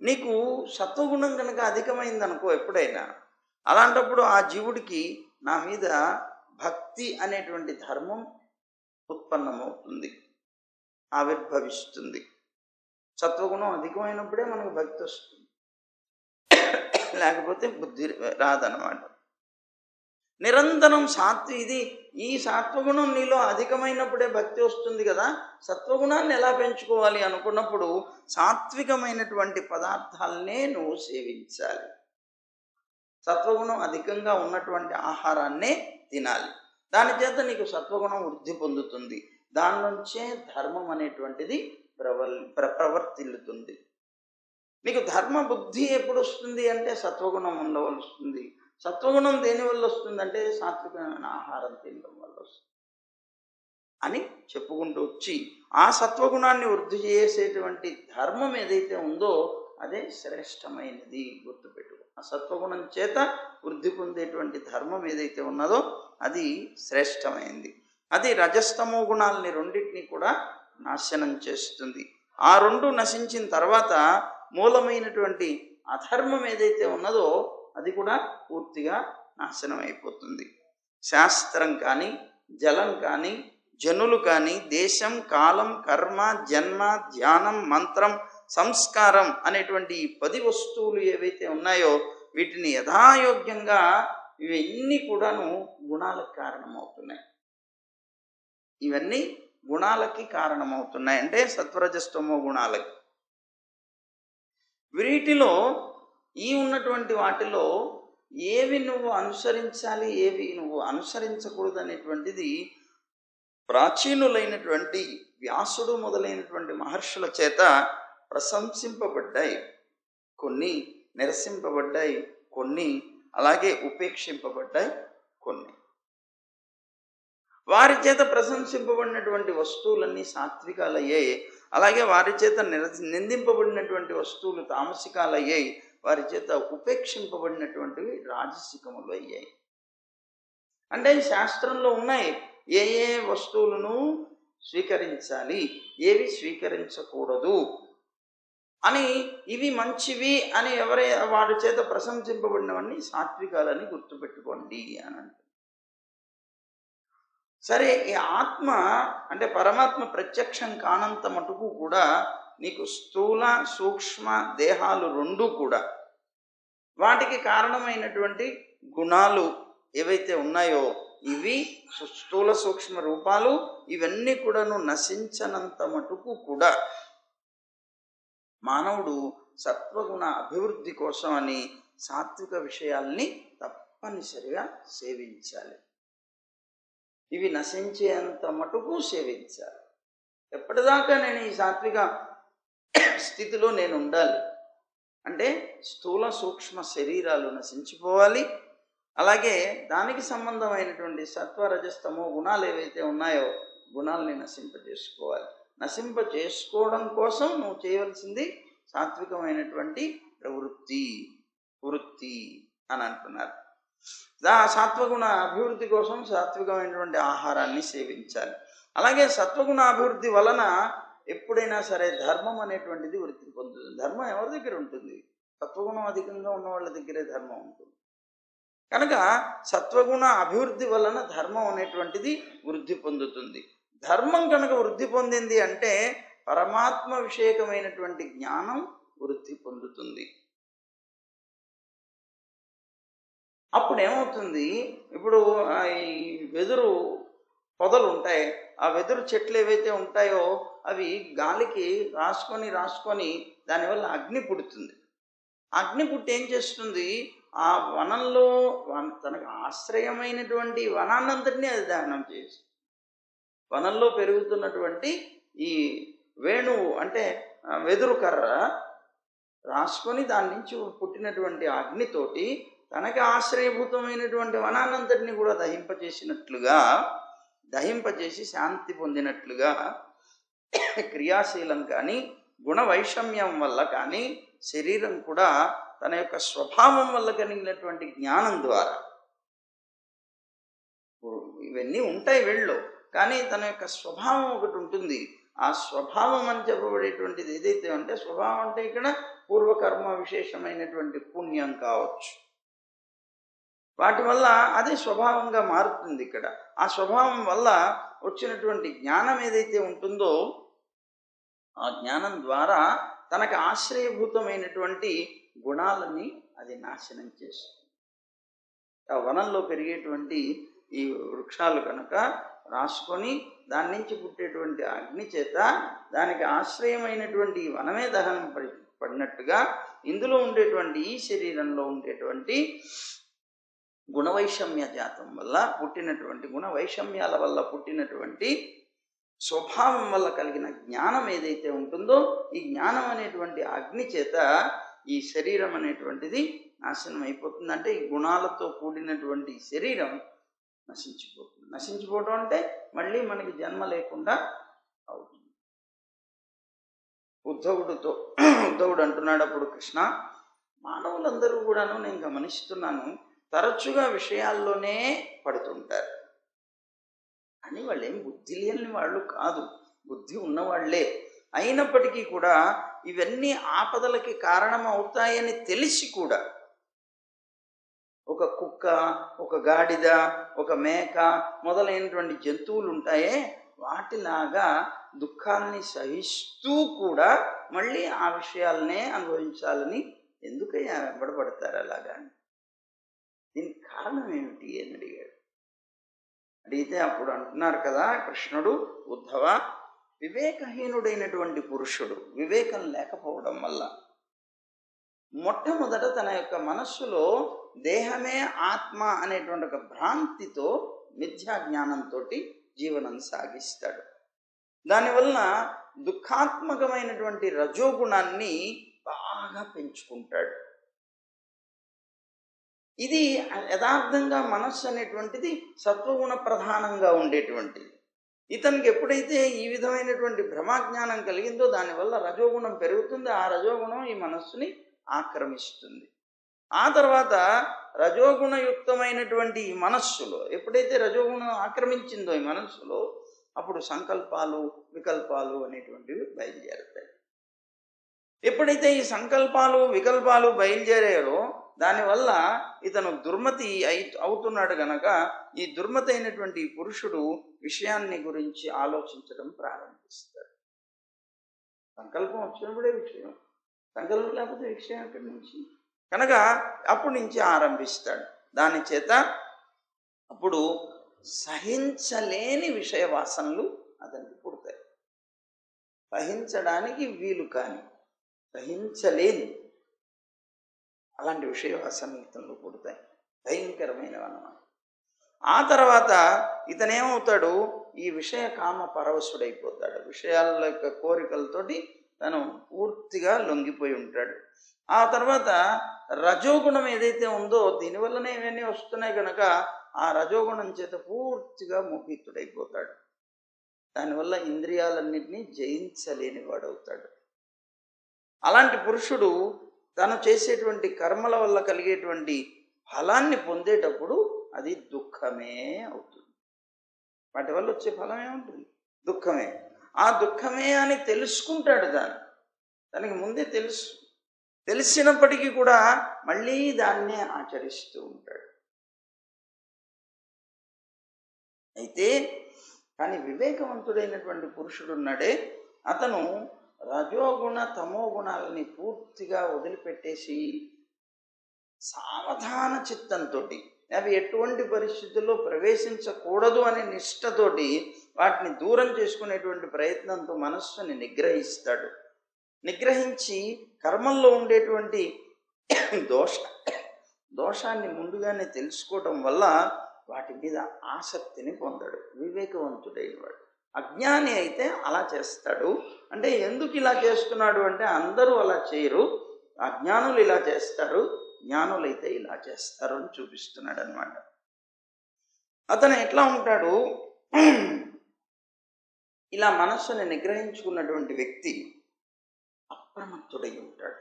నీకు సత్వగుణం కనుక అధికమైందనుకో ఎప్పుడైనా, అలాంటప్పుడు ఆ జీవుడికి నా మీద భక్తి అనేటువంటి ధర్మం ఉత్పన్నమవుతుంది, ఆవిర్భవిస్తుంది. సత్వగుణం అధికమైనప్పుడే మనకు భక్తి వస్తుంది, లేకపోతే బుద్ధి రాదనమాట. నిరంతరం ఈ సత్వగుణం నీలో అధికమైనప్పుడే భక్తి వస్తుంది కదా. సత్వగుణాన్ని ఎలా పెంచుకోవాలి అనుకున్నప్పుడు సాత్వికమైనటువంటి పదార్థాలనే నువ్వు సేవించాలి. సత్వగుణం అధికంగా ఉన్నటువంటి ఆహారాన్నే తినాలి. దాని చేత నీకు సత్వగుణం వృద్ధి పొందుతుంది. దాని నుంచే ధర్మం అనేటువంటిది ప్రవర్తిల్లుతుంది. నీకు ధర్మ బుద్ధి ఎప్పుడు వస్తుంది అంటే సత్వగుణం ఉండవలస్తుంది. సత్వగుణం దేనివల్ల వస్తుందంటే సాత్వికమైన ఆహారం తినడం వల్ల వస్తుంది అని చెప్పుకుంటూ వచ్చి ఆ సత్వగుణాన్ని వృద్ధి చేసేటువంటి ధర్మం ఏదైతే ఉందో అదే శ్రేష్టమైనది. గుర్తుపెట్టుకో. ఆ సత్వగుణం చేత వృద్ధి పొందేటువంటి ధర్మం ఏదైతే ఉన్నదో అది శ్రేష్టమైనది. అది రజస్తమో గుణాలని రెండింటినీ కూడా నాశనం చేస్తుంది. ఆ 2 నశించిన తర్వాత మూలమైనటువంటి అధర్మం ఏదైతే ఉన్నదో అది కూడా పూర్తిగా నాశనం అయిపోతుంది. శాస్త్రం కానీ, జలం కానీ, జనులు కానీ, దేశం, కాలం, కర్మ, జన్మ, ధ్యానం, మంత్రం, సంస్కారం అనేటువంటి ఈ 10 వస్తువులు ఏవైతే ఉన్నాయో వీటిని యథాయోగ్యంగా ఇవన్నీ కూడాను గుణాలకు కారణమవుతున్నాయి. ఇవన్నీ గుణాలకి కారణమవుతున్నాయి అంటే సత్వరజస్తమో గుణాలకి. వీటిలో ఈ ఉన్నటువంటి వాటిలో ఏవి నువ్వు అనుసరించాలి, ఏవి నువ్వు అనుసరించకూడదు అనేటువంటిది ప్రాచీనులైనటువంటి వ్యాసుడు మొదలైనటువంటి మహర్షుల చేత ప్రశంసింపబడ్డాయి. కొన్ని నిరసింపబడ్డాయి, కొన్ని అలాగే ఉపేక్షింపబడ్డాయి. కొన్ని వారి చేత ప్రశంసింపబడినటువంటి వస్తువులన్నీ సాత్వికాలయ్యాయి. అలాగే వారి చేత నిందింపబడినటువంటి వస్తువులు తామసికాలయ్యాయి. వారి చేత ఉపేక్షింపబడినటువంటివి రాజసికములు అయ్యాయి. అంటే శాస్త్రంలో ఉన్నాయి ఏ ఏ వస్తువులను స్వీకరించాలి, ఏవి స్వీకరించకూడదు అని. ఇవి మంచివి అని వారి చేత ప్రశంసింపబడినవన్నీ సాత్వికాలని గుర్తుపెట్టుకోండి అని అంటారు. సరే, ఈ ఆత్మ అంటే పరమాత్మ ప్రత్యక్షం కానంత మటుకు కూడా నీకు స్థూల సూక్ష్మ దేహాలు రెండు కూడా వాటికి కారణమైనటువంటి గుణాలు ఏవైతే ఉన్నాయో ఇవి స్థూల సూక్ష్మ రూపాలు ఇవన్నీ కూడాను నశించనంత మటుకు కూడా మానవుడు సత్వగుణ అభివృద్ధి కోసం అని సాత్విక విషయాల్ని తప్పనిసరిగా సేవించాలి. ఇవి నశించేంత మటుకు సేవించాలి. ఎప్పటిదాకా నేను ఈ సాత్విక స్థితిలో నేను ఉండాలి అంటే స్థూల సూక్ష్మ శరీరాలు నశించిపోవాలి. అలాగే దానికి సంబంధమైనటువంటి సత్వ రజస్తమో గుణాలు ఏవైతే ఉన్నాయో గుణాలని నశింపజేసుకోవాలి. నశింపజేసుకోవడం కోసం నువ్వు చేయవలసింది సాత్వికమైనటువంటి వృత్తి అని అంటున్నారు. సత్వగుణ అభివృద్ధి కోసం సాత్వికమైనటువంటి ఆహారాన్ని సేవించాలి. అలాగే సత్వగుణ అభివృద్ధి వలన ఎప్పుడైనా సరే ధర్మం అనేటువంటిది వృద్ధి పొందుతుంది. ధర్మం ఎవరి దగ్గర ఉంటుంది? సత్వగుణం అధికంగా ఉన్న వాళ్ళ దగ్గరే ధర్మం ఉంటుంది. కనుక సత్వగుణ అభివృద్ధి వలన ధర్మం అనేటువంటిది వృద్ధి పొందుతుంది. ధర్మం కనుక వృద్ధి పొందింది అంటే పరమాత్మ విషయకమైనటువంటి జ్ఞానం వృద్ధి పొందుతుంది. అప్పుడు ఏమవుతుంది? ఇప్పుడు ఈ వెదురు పొదలు ఉంటాయి, ఆ వెదురు చెట్లు ఏవైతే ఉంటాయో అవి గాలికి రాసుకొని దానివల్ల అగ్ని పుడుతుంది. అగ్ని పుట్టి ఏం చేస్తుంది? ఆ వనంలో తనకు ఆశ్రయమైనటువంటి వనాన్నంతటినీ అది దహనం చేస్తుంది. వనంలో పెరుగుతున్నటువంటి ఈ వేణువు అంటే వెదురు కర్ర రాసుకొని దాని నుంచి పుట్టినటువంటి అగ్నితోటి తనకి ఆశ్రయభూతమైనటువంటి వనాన్నంతటినీ కూడా దహింపచేసి శాంతి పొందినట్లుగా క్రియాశీలం కానీ గుణ వైషమ్యం వల్ల కానీ శరీరం కూడా తన యొక్క స్వభావం వల్ల కలిగినటువంటి జ్ఞానం ద్వారా ఇవన్నీ ఉంటాయి వీళ్ళు, కానీ తన యొక్క స్వభావం ఒకటి ఉంటుంది. ఆ స్వభావం అని చెప్పబడేటువంటిది ఏదైతే అంటే స్వభావం అంటే ఇక్కడ పూర్వకర్మ విశేషమైనటువంటి పుణ్యం కావచ్చు, వాటి వల్ల అదే స్వభావంగా మారుతుంది. ఇక్కడ ఆ స్వభావం వల్ల వచ్చినటువంటి జ్ఞానం ఏదైతే ఉంటుందో ఆ జ్ఞానం ద్వారా తనకు ఆశ్రయభూతమైనటువంటి గుణాలని అది నాశనం చేస్తుంది. ఆ వనంలో పెరిగేటువంటి ఈ వృక్షాలు కనుక రాసుకొని దాని నుంచి పుట్టేటువంటి అగ్ని చేత దానికి ఆశ్రయమైనటువంటి వనమే దహనం పడినట్టుగా ఇందులో ఉండేటువంటి ఈ శరీరంలో ఉండేటువంటి గుణవైషమ్య జాతం వల్ల పుట్టినటువంటి గుణవైషమ్యాల వల్ల పుట్టినటువంటి స్వభావం వల్ల కలిగిన జ్ఞానం ఏదైతే ఉంటుందో ఈ జ్ఞానం అనేటువంటి అగ్ని చేత ఈ శరీరం అనేటువంటిది నాశనం అయిపోతుంది. అంటే ఈ గుణాలతో కూడినటువంటి శరీరం నశించిపోతుంది. నశించిపోవడం అంటే మళ్ళీ మనకి జన్మ లేకుండా అవుతుంది. ఉద్ధవుడు అంటున్నాడు అప్పుడు, కృష్ణ, మానవులందరూ కూడాను నేను గమనిస్తున్నాను తరచుగా విషయాల్లోనే పడుతుంటారు అని. వాళ్ళు ఏం బుద్ధి లేని వాళ్ళు కాదు, బుద్ధి ఉన్నవాళ్లే. అయినప్పటికీ కూడా ఇవన్నీ ఆపదలకి కారణం అవుతాయని తెలిసి కూడా ఒక కుక్క, ఒక గాడిద, ఒక మేక మొదలైనటువంటి జంతువులు ఉంటాయే వాటిలాగా దుఃఖాన్ని సహిస్తూ కూడా మళ్ళీ ఆ విషయాలనే అనుభవించాలని ఎందుకయ్యా వెంబడపడతారు అలాగా? దీనికి కారణం ఏమిటి అని అడిగాడు. అడిగితే అప్పుడు అంటున్నారు కదా కృష్ణుడు, ఉద్ధవ, వివేకహీనుడైనటువంటి పురుషుడు వివేకం లేకపోవడం వల్ల మొట్టమొదట తన యొక్క మనస్సులో దేహమే ఆత్మ అనేటువంటి ఒక భ్రాంతితో మిథ్యా జ్ఞానంతో జీవనం సాగిస్తాడు. దానివల్ల దుఃఖాత్మకమైనటువంటి రజోగుణాన్ని బాగా పెంచుకుంటాడు. ఇది యథార్థంగా మనస్సు అనేటువంటిది సత్వగుణ ప్రధానంగా ఉండేటువంటిది. ఇతనికి ఎప్పుడైతే ఈ విధమైనటువంటి భ్రమాజ్ఞానం కలిగిందో దానివల్ల రజోగుణం పెరుగుతుంది. ఆ రజోగుణం ఈ మనస్సుని ఆక్రమిస్తుంది. ఆ తర్వాత రజోగుణయుక్తమైనటువంటి ఈ మనస్సులో ఎప్పుడైతే రజోగుణం ఆక్రమించిందో ఈ మనస్సులో అప్పుడు సంకల్పాలు వికల్పాలు అనేటువంటివి బయలుదేరుతాయి. ఎప్పుడైతే ఈ సంకల్పాలు వికల్పాలు బయలుదేరారో దానివల్ల ఇతను దుర్మతి అవుతున్నాడు గనక ఈ దుర్మతి అయినటువంటి పురుషుడు విషయాన్ని గురించి ఆలోచించడం ప్రారంభిస్తాడు. సంకల్పం వచ్చినప్పుడే విషయం, సంకల్పం లేకపోతే విషయం ఎక్కడి నుంచి? కనుక అప్పటి నుంచి ఆరంభిస్తాడు. దాని చేత అప్పుడు సహించలేని విషయ వాసనలు అతనికి పుడతాయి. సహించడానికి వీలు కాని, సహించలేని అలాంటి విషయ వాసనలు ఇతనిలో పుడతాయి, భయంకరమైనవి అన్నమాట. ఆ తర్వాత ఇతనేమవుతాడు? ఈ విషయ కామ పరవశుడైపోతాడు. విషయాల యొక్క కోరికలతోటి తను పూర్తిగా లొంగిపోయి ఉంటాడు. ఆ తర్వాత రజోగుణం ఏదైతే ఉందో దీనివల్లనే ఇవన్నీ వస్తున్నాయి కనుక ఆ రజోగుణం చేత పూర్తిగా మోహితుడైపోతాడు. దానివల్ల ఇంద్రియాలన్నింటినీ జయించలేని వాడవుతాడు. అలాంటి పురుషుడు తను చేసేటువంటి కర్మల వల్ల కలిగేటువంటి ఫలాన్ని పొందేటప్పుడు అది దుఃఖమే అవుతుంది. వాటి వల్ల వచ్చే ఫలం ఏముంటుంది? దుఃఖమే. ఆ దుఃఖమే అని తెలుసుకుంటాడు. దానికి ముందే తెలిసినప్పటికీ కూడా మళ్ళీ దాన్నే ఆచరిస్తూ ఉంటాడు. అయితే కానీ వివేకవంతుడైనటువంటి పురుషుడు ఉన్నాడే, అతను రజోగుణ తమో గుణాలని పూర్తిగా వదిలిపెట్టేసి సావధాన చిత్తంతో అవి ఎటువంటి పరిస్థితుల్లో ప్రవేశించకూడదు అనే నిష్ఠతోటి వాటిని దూరం చేసుకునేటువంటి ప్రయత్నంతో మనస్సుని నిగ్రహిస్తాడు. నిగ్రహించి కర్మల్లో ఉండేటువంటి దోషాన్ని ముందుగానే తెలుసుకోవటం వల్ల వాటి మీద ఆసక్తిని పొందాడు వివేకవంతుడైన వాడు. అజ్ఞాని అయితే అలా చేస్తాడు. అంటే ఎందుకు ఇలా చేస్తున్నాడు అంటే అందరూ అలా చేయరు, అజ్ఞానులు ఇలా చేస్తారు, జ్ఞానులైతే ఇలా చేస్తారు అని చూపిస్తున్నాడు అనమాట. అతను ఎట్లా ఉంటాడు? ఇలా మనస్సుని నిగ్రహించుకున్నటువంటి వ్యక్తి అప్రమత్తుడై ఉంటాడు,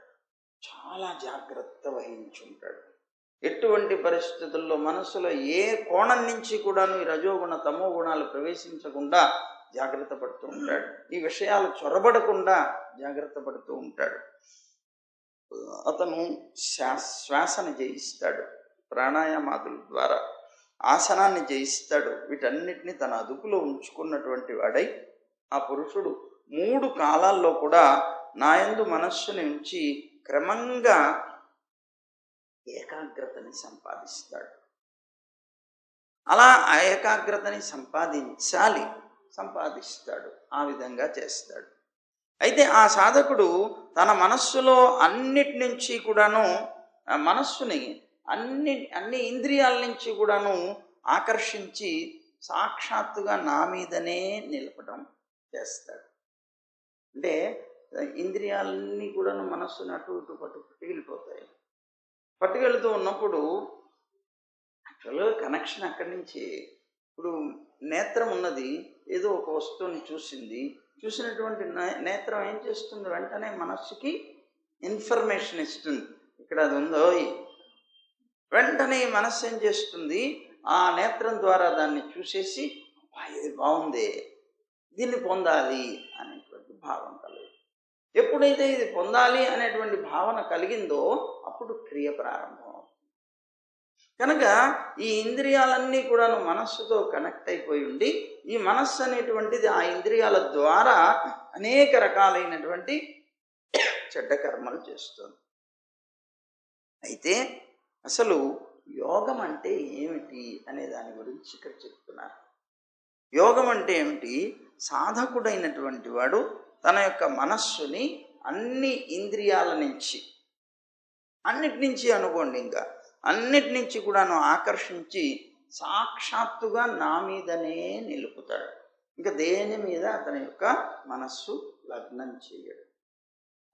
చాలా జాగ్రత్త వహించి ఉంటాడు. ఎటువంటి పరిస్థితుల్లో మనస్సులో ఏ కోణం నుంచి కూడాను ఈ రజోగుణ తమో గుణాలు ప్రవేశించకుండా జాగ్రత్త పడుతూ ఉంటాడు. ఈ విషయాలు చొరబడకుండా జాగ్రత్త పడుతూ ఉంటాడు. అతను శ్వాసను జయిస్తాడు, ప్రాణాయామాదుల ద్వారా ఆసనాన్ని జయిస్తాడు. వీటన్నిటిని తన అదుపులో ఉంచుకున్నటువంటి వాడై ఆ పురుషుడు 3 కాలాల్లో కూడా నాయందు మనస్సుని ఉంచి క్రమంగా ఏకాగ్రతని సంపాదిస్తాడు. అలా ఆ ఏకాగ్రతని సంపాదిస్తాడు, ఆ విధంగా చేస్తాడు. అయితే ఆ సాధకుడు తన మనస్సులో అన్నిటి నుంచి కూడాను మనస్సుని అన్ని ఇంద్రియాల నుంచి కూడాను ఆకర్షించి సాక్షాత్తుగా నా మీదనే నిలపడం చేస్తాడు. అంటే ఇంద్రియాలన్నీ కూడాను మనస్సుని అటు ఇటు పట్టుకెళ్ళిపోతాయి. పట్టుకెళ్తూ ఉన్నప్పుడు యాక్చువల్గా కనెక్షన్ అక్కడి నుంచి, ఇప్పుడు నేత్రం ఉన్నది, ఏదో ఒక వస్తువుని చూసినటువంటి నేత్రం ఏం చేస్తుంది? వెంటనే మనస్సుకి ఇన్ఫర్మేషన్ ఇస్తుంది, ఇక్కడ అది ఉందో. వెంటనే మనస్సు ఏం చేస్తుంది? ఆ నేత్రం ద్వారా దాన్ని చూసేసి ఇది బాగుంది, దీన్ని పొందాలి అనేటువంటి భావన కలుగుతుంది. ఎప్పుడైతే ఇది పొందాలి అనేటువంటి భావన కలిగిందో అప్పుడు క్రియ ప్రారంభం అవుతుంది. కనుక ఈ ఇంద్రియాలన్నీ కూడాను మనస్సుతో కనెక్ట్ అయిపోయి ఉండి ఈ మనస్సు అనేటువంటిది ఆ ఇంద్రియాల ద్వారా అనేక రకాలైనటువంటి చెడ్డ కర్మలు చేస్తుంది. అయితే అసలు యోగం అంటే ఏమిటి అనే దాని గురించి ఇక్కడ చెప్తున్నారు. యోగం అంటే ఏమిటి? సాధకుడైనటువంటి వాడు తన యొక్క మనస్సుని అన్ని ఇంద్రియాల నుంచి, అన్నిటి నుంచి అనుకోండి, ఇంకా అన్నిటి నుంచి కూడాను ఆకర్షించి సాక్షాత్తుగా నా మీదనే నిలుపుతాడు. ఇంకా దేని మీద అతని యొక్క మనస్సు లగ్నం చేయడు.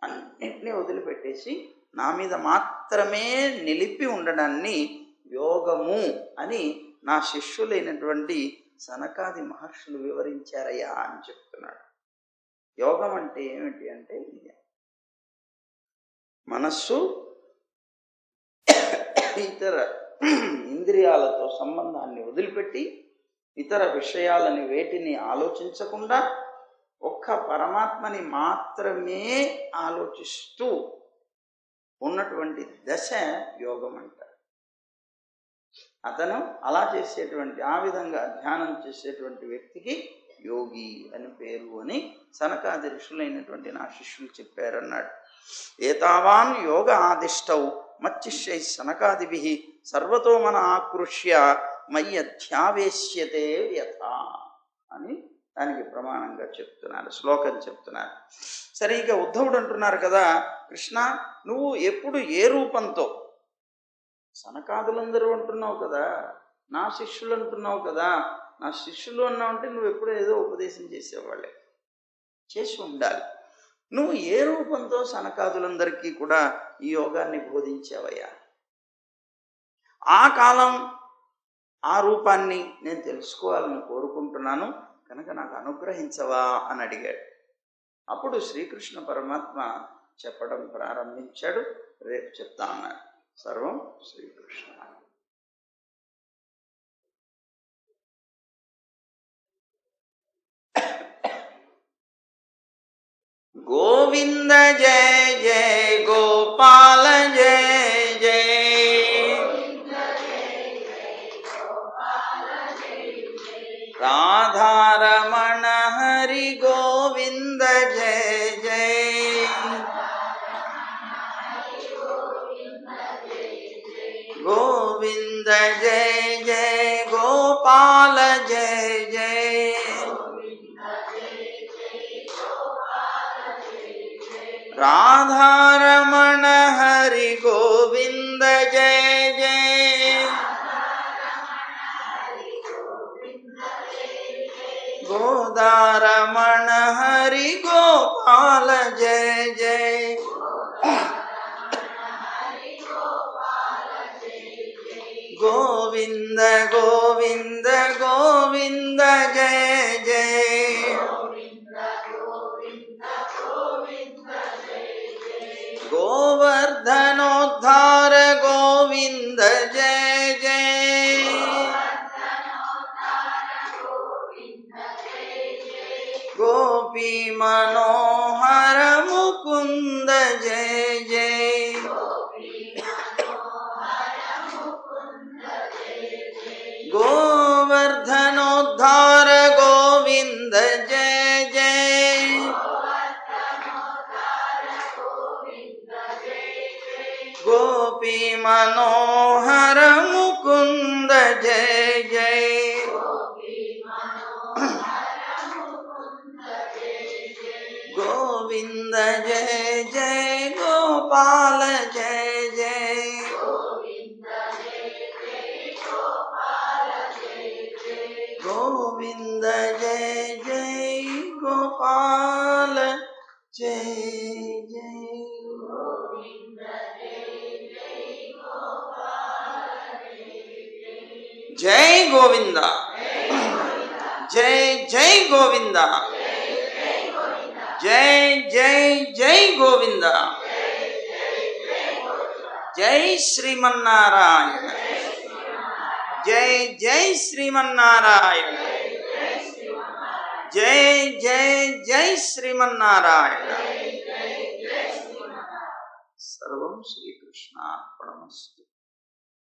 అన్నిటినీ వదిలిపెట్టేసి నా మీద మాత్రమే నిలిపి ఉండడాన్ని యోగము అని నా శిష్యులైనటువంటి సనకాది మహర్షులు వివరించారయ్యా అని చెప్తున్నాడు. యోగం అంటే ఏమిటి అంటే ఇది. మనస్సు ఇతర ఇంద్రియాలతో సంబంధాన్ని వదిలిపెట్టి ఇతర విషయాలని వేటిని ఆలోచించకుండా ఒక్క పరమాత్మని మాత్రమే ఆలోచిస్తూ ఉన్నటువంటి దశ యోగం అంటారు. అతను అలా చేసేటువంటి, ఆ విధంగా ధ్యానం చేసేటువంటి వ్యక్తికి యోగి అని పేరు అని సనకాది ఋషులైనటువంటి నా శిష్యులు చెప్పారన్నాడు. ఏతావాన్ యోగ ఆదిష్టౌ మచ్చిష్యై సనకాదిభిః సర్వతో మన ఆకృష్య మయ్యధ్యావేశ్యతే యథ అని దానికి ప్రమాణంగా చెప్తున్నారు, శ్లోకం చెప్తున్నారు. సరే, ఇక ఉద్ధవుడు అంటున్నారు కదా, కృష్ణ నువ్వు ఎప్పుడు ఏ రూపంతో, సనకాదులందరూ అంటున్నావు కదా, నా శిష్యులు అంటున్నావు కదా, నా శిష్యులు అన్నావు అంటే నువ్వు ఎప్పుడు ఏదో ఉపదేశం చేసేవాళ్ళే, చేసి ఉండాలి. నువ్వు ఏ రూపంతో సనకాదులందరికీ కూడా ఈ యోగాన్ని బోధించావయ్యా? ఆ కాలం ఆ రూపాన్ని నేను తెలుసుకోవాలని కోరుకుంటున్నాను, కనుక నాకు అనుగ్రహించవా అని అడిగాడు. అప్పుడు శ్రీకృష్ణ పరమాత్మ చెప్పడం ప్రారంభించాడు. రేపు చెప్తా అన్నారు. సర్వం శ్రీకృష్ణ. గోవింద జయ జయ గోపాల జయ జయ, రాధారమణ హరి గోవింద జయ జయ, గోవింద జయ జయ గోపాల జయ జయ, రాధారమణ హరి గోవింద జయ జయ, గోదారమణ హరి గోపాల జయ జయ, గోవింద గోవింద గోవింద జయ జయ, గోవర్ధనోద్ధార గోవింద జయ జయ, గోపీ మనోహర ముకుంద జయ జయ, గోవర్ధనోద్ధార గోవింద జయ జయ, గోపీ మనోహర ముకుంద జయ జయ, గోవింద జయ జయ గోపాల జయ జయ, గోవింద జయ జయ గోపాల జయ జయ. జై గోవింద, జై జై గోవింద, జై జై జై గోవింద, జై శ్రీమన్నారాయణ, జై జై శ్రీమన్నారాయణ, జై జై జై శ్రీమన్నారాయణ. సర్వం శ్రీకృష్ణార్పణమస్తు.